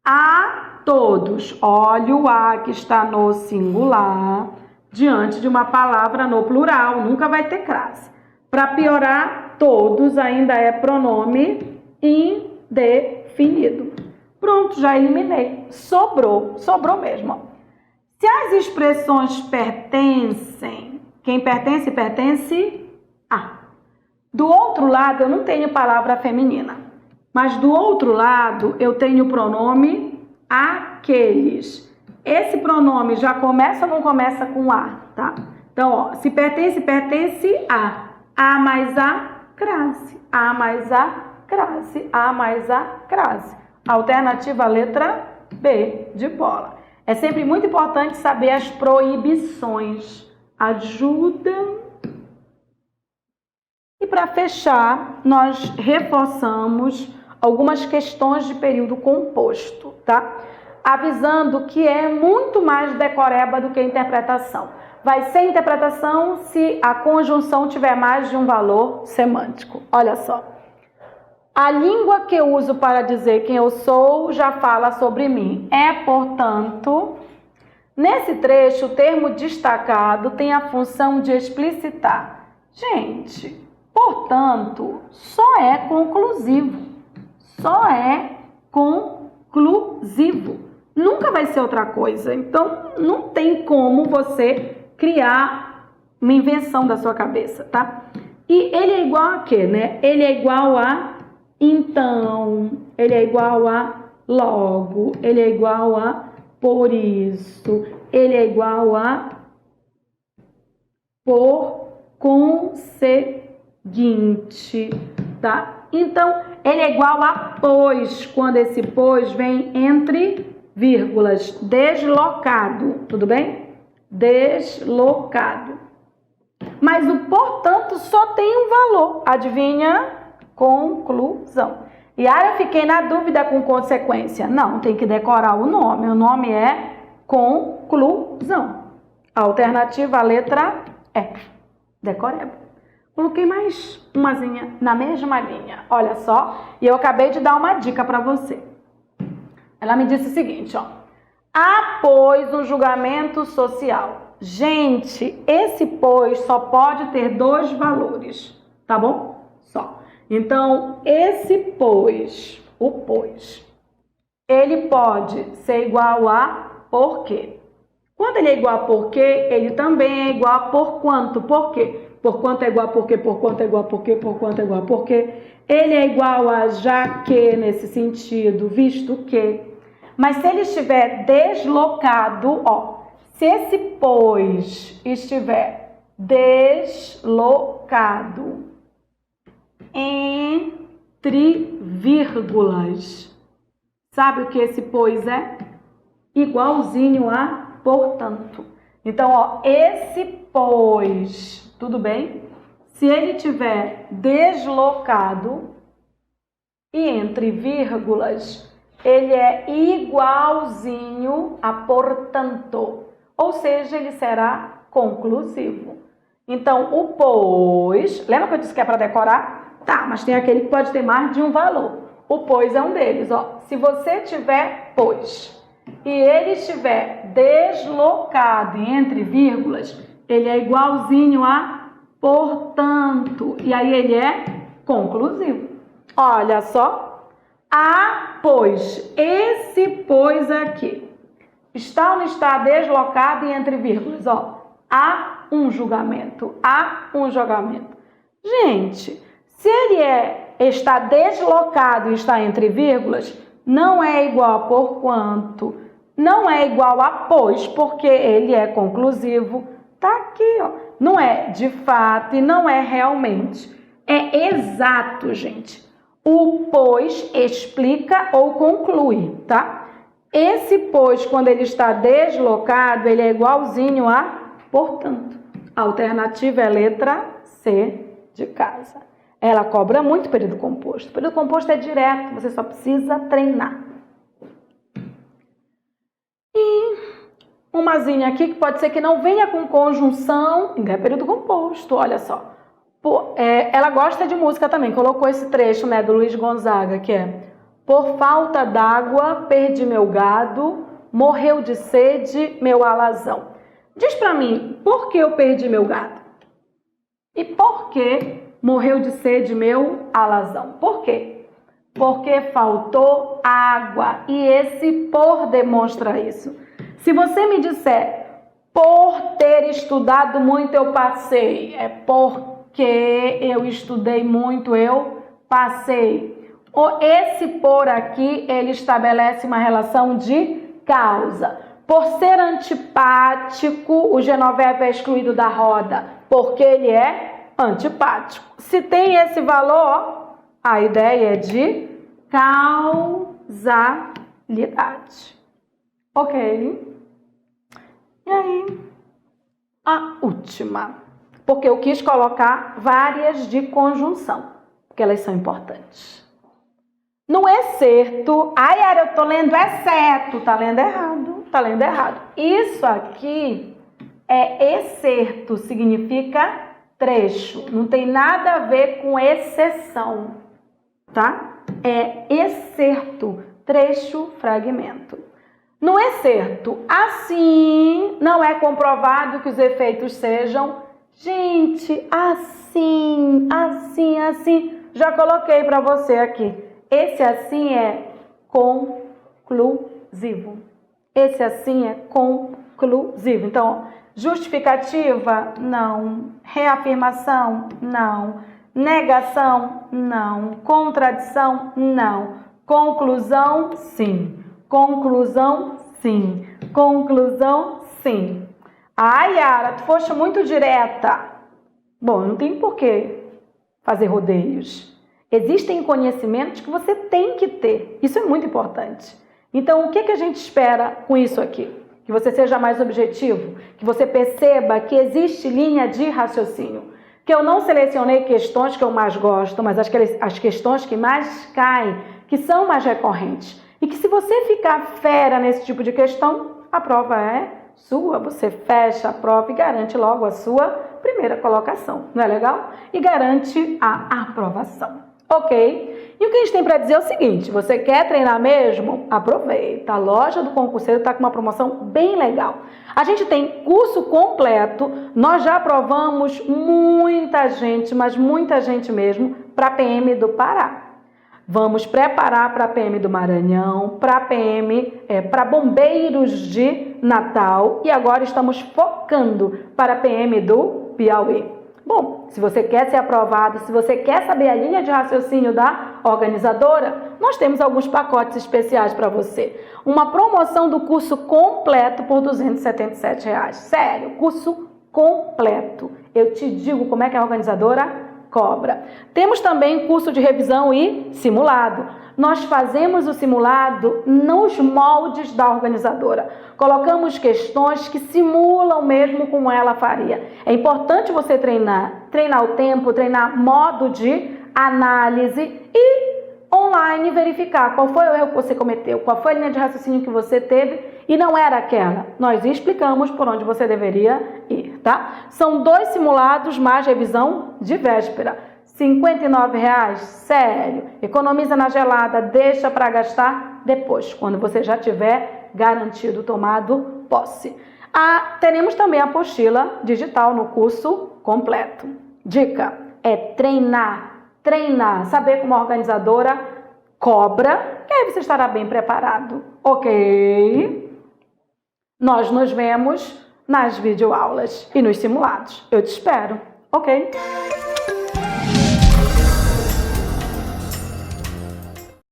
A todos. Olha o A que está no singular diante de uma palavra no plural. Nunca vai ter crase. Para piorar, todos ainda é pronome indefinido. Pronto, já eliminei. Sobrou mesmo. Se as expressões pertencem, quem pertence, pertence a. Do outro lado, eu não tenho palavra feminina. Mas do outro lado, eu tenho o pronome aqueles. Esse pronome já começa ou não começa com a, tá? Então, ó, se pertence, pertence a. A mais a, crase. A mais a, crase. A mais a, crase. Alternativa letra B, de bola. É sempre muito importante saber as proibições. Ajudam. E para fechar, nós reforçamos algumas questões de período composto, tá? Avisando que é muito mais decoreba do que interpretação. Vai ser interpretação se a conjunção tiver mais de um valor semântico. Olha só. A língua que eu uso para dizer quem eu sou já fala sobre mim. É, portanto, nesse trecho, o termo destacado tem a função de explicitar. Gente, portanto, só é conclusivo. Só é conclusivo. Nunca vai ser outra coisa. Então, não tem como você criar uma invenção da sua cabeça, tá? E ele é igual a quê, né? Ele é igual a então, ele é igual a logo, ele é igual a por isso, ele é igual a por conseguinte, tá? Então, ele é igual a pois, quando esse pois vem entre vírgulas, deslocado, tudo bem? Deslocado. Mas o portanto só tem um valor, adivinha? Conclusão. E aí eu fiquei na dúvida com consequência. Não, tem que decorar o nome. O nome é conclusão. Alternativa, a letra E. Decoreba. Coloquei mais umazinha na mesma linha. Olha só. E eu acabei de dar uma dica para você. Ela me disse o seguinte, ó. Após um julgamento social. Gente, esse pois só pode ter dois valores. Tá bom? Só. Então, esse pois, o pois, ele pode ser igual a porquê. Quando ele é igual a porquê, ele também é igual a por quanto. Por quê? Por quanto é igual a porquê, por quanto é igual a porquê, por quanto é igual a porquê. Ele é igual a já que, nesse sentido, visto que. Mas se ele estiver deslocado, ó, se esse pois estiver deslocado entre vírgulas. Sabe o que esse pois é? Igualzinho a portanto. Então, ó, esse pois, tudo bem? Se ele tiver deslocado e entre vírgulas, ele é igualzinho a portanto. Ou seja, ele será conclusivo. Então, o pois, lembra que eu disse que é para decorar? Tá, mas tem aquele que pode ter mais de um valor. O pois é um deles, ó. Se você tiver pois e ele estiver deslocado entre vírgulas, ele é igualzinho a portanto. E aí ele é conclusivo. Olha só. A pois. Esse pois aqui está ou não está deslocado e entre vírgulas? Ó, há um julgamento. Há um julgamento. Gente, se ele está deslocado e está entre vírgulas, não é igual a por quanto, não é igual a pois, porque ele é conclusivo. Tá aqui, ó. Não é de fato e não é realmente. É exato, gente. O pois explica ou conclui, tá? Esse pois, quando ele está deslocado, ele é igualzinho a portanto. A alternativa é a letra C de casa. Ela cobra muito período composto. O período composto é direto, você só precisa treinar. E umazinha aqui que pode ser que não venha com conjunção, ainda é período composto, olha só. Ela gosta de música também, colocou esse trecho, né, do Luiz Gonzaga, que é: por falta d'água, perdi meu gado, morreu de sede meu alazão. Diz pra mim, por que eu perdi meu gado? E por que morreu de sede meu alazão. Por quê? Porque faltou água. E esse por demonstra isso. Se você me disser, por ter estudado muito eu passei, é porque eu estudei muito eu passei. Esse por aqui, ele estabelece uma relação de causa. Por ser antipático, o Genoveva é excluído da roda, porque ele é antipático. Se tem esse valor, a ideia é de causalidade. Ok? E aí, a última, porque eu quis colocar várias de conjunção, porque elas são importantes. No excerto, ai, Yara, eu tô lendo exceto, tá lendo errado, tá lendo errado. Isso aqui é excerto, significa trecho, não tem nada a ver com exceção, tá? É excerto, trecho, fragmento. No excerto, assim, não é comprovado que os efeitos sejam, gente, assim, já coloquei para você aqui. Esse assim é conclusivo. Esse assim é conclusivo. Então, justificativa? Não. Reafirmação? Não. Negação? Não. Contradição? Não. Conclusão? Sim. Conclusão, sim. Conclusão, sim. Ai, Yara, tu foste muito direta. Bom, não tem por que fazer rodeios. Existem conhecimentos que você tem que ter. Isso é muito importante. Então, o que a gente espera com isso aqui? Que você seja mais objetivo, que você perceba que existe linha de raciocínio. Que eu não selecionei questões que eu mais gosto, mas as questões que mais caem, que são mais recorrentes. E que se você ficar fera nesse tipo de questão, a prova é sua. Você fecha a prova e garante logo a sua primeira colocação. Não é legal? E garante a aprovação. Ok? E o que a gente tem para dizer é o seguinte, você quer treinar mesmo? Aproveita. A loja do concurseiro está com uma promoção bem legal. A gente tem curso completo, nós já aprovamos muita gente, mas muita gente mesmo, para a PM do Pará. Vamos preparar para a PM do Maranhão, para a PM, para bombeiros de Natal e agora estamos focando para a PM do Piauí. Bom, se você quer ser aprovado, se você quer saber a linha de raciocínio da organizadora, nós temos alguns pacotes especiais para você. Uma promoção do curso completo por R$ 277. Sério, curso completo. Eu te digo como é que a organizadora cobra. Temos também curso de revisão e simulado. Nós fazemos o simulado nos moldes da organizadora. Colocamos questões que simulam mesmo como ela faria. É importante você treinar o tempo, treinar modo de análise e online verificar qual foi o erro que você cometeu, qual foi a linha de raciocínio que você teve e não era aquela. Nós explicamos por onde você deveria ir, tá? São 2 simulados mais revisão de véspera. R$ 59,00? Sério. Economiza na gelada, deixa para gastar depois, quando você já tiver garantido, tomado posse. Teremos também a apostila digital no curso completo. Dica é treinar, saber como a organizadora cobra, que aí você estará bem preparado, ok? Nós nos vemos nas videoaulas e nos simulados. Eu te espero, ok?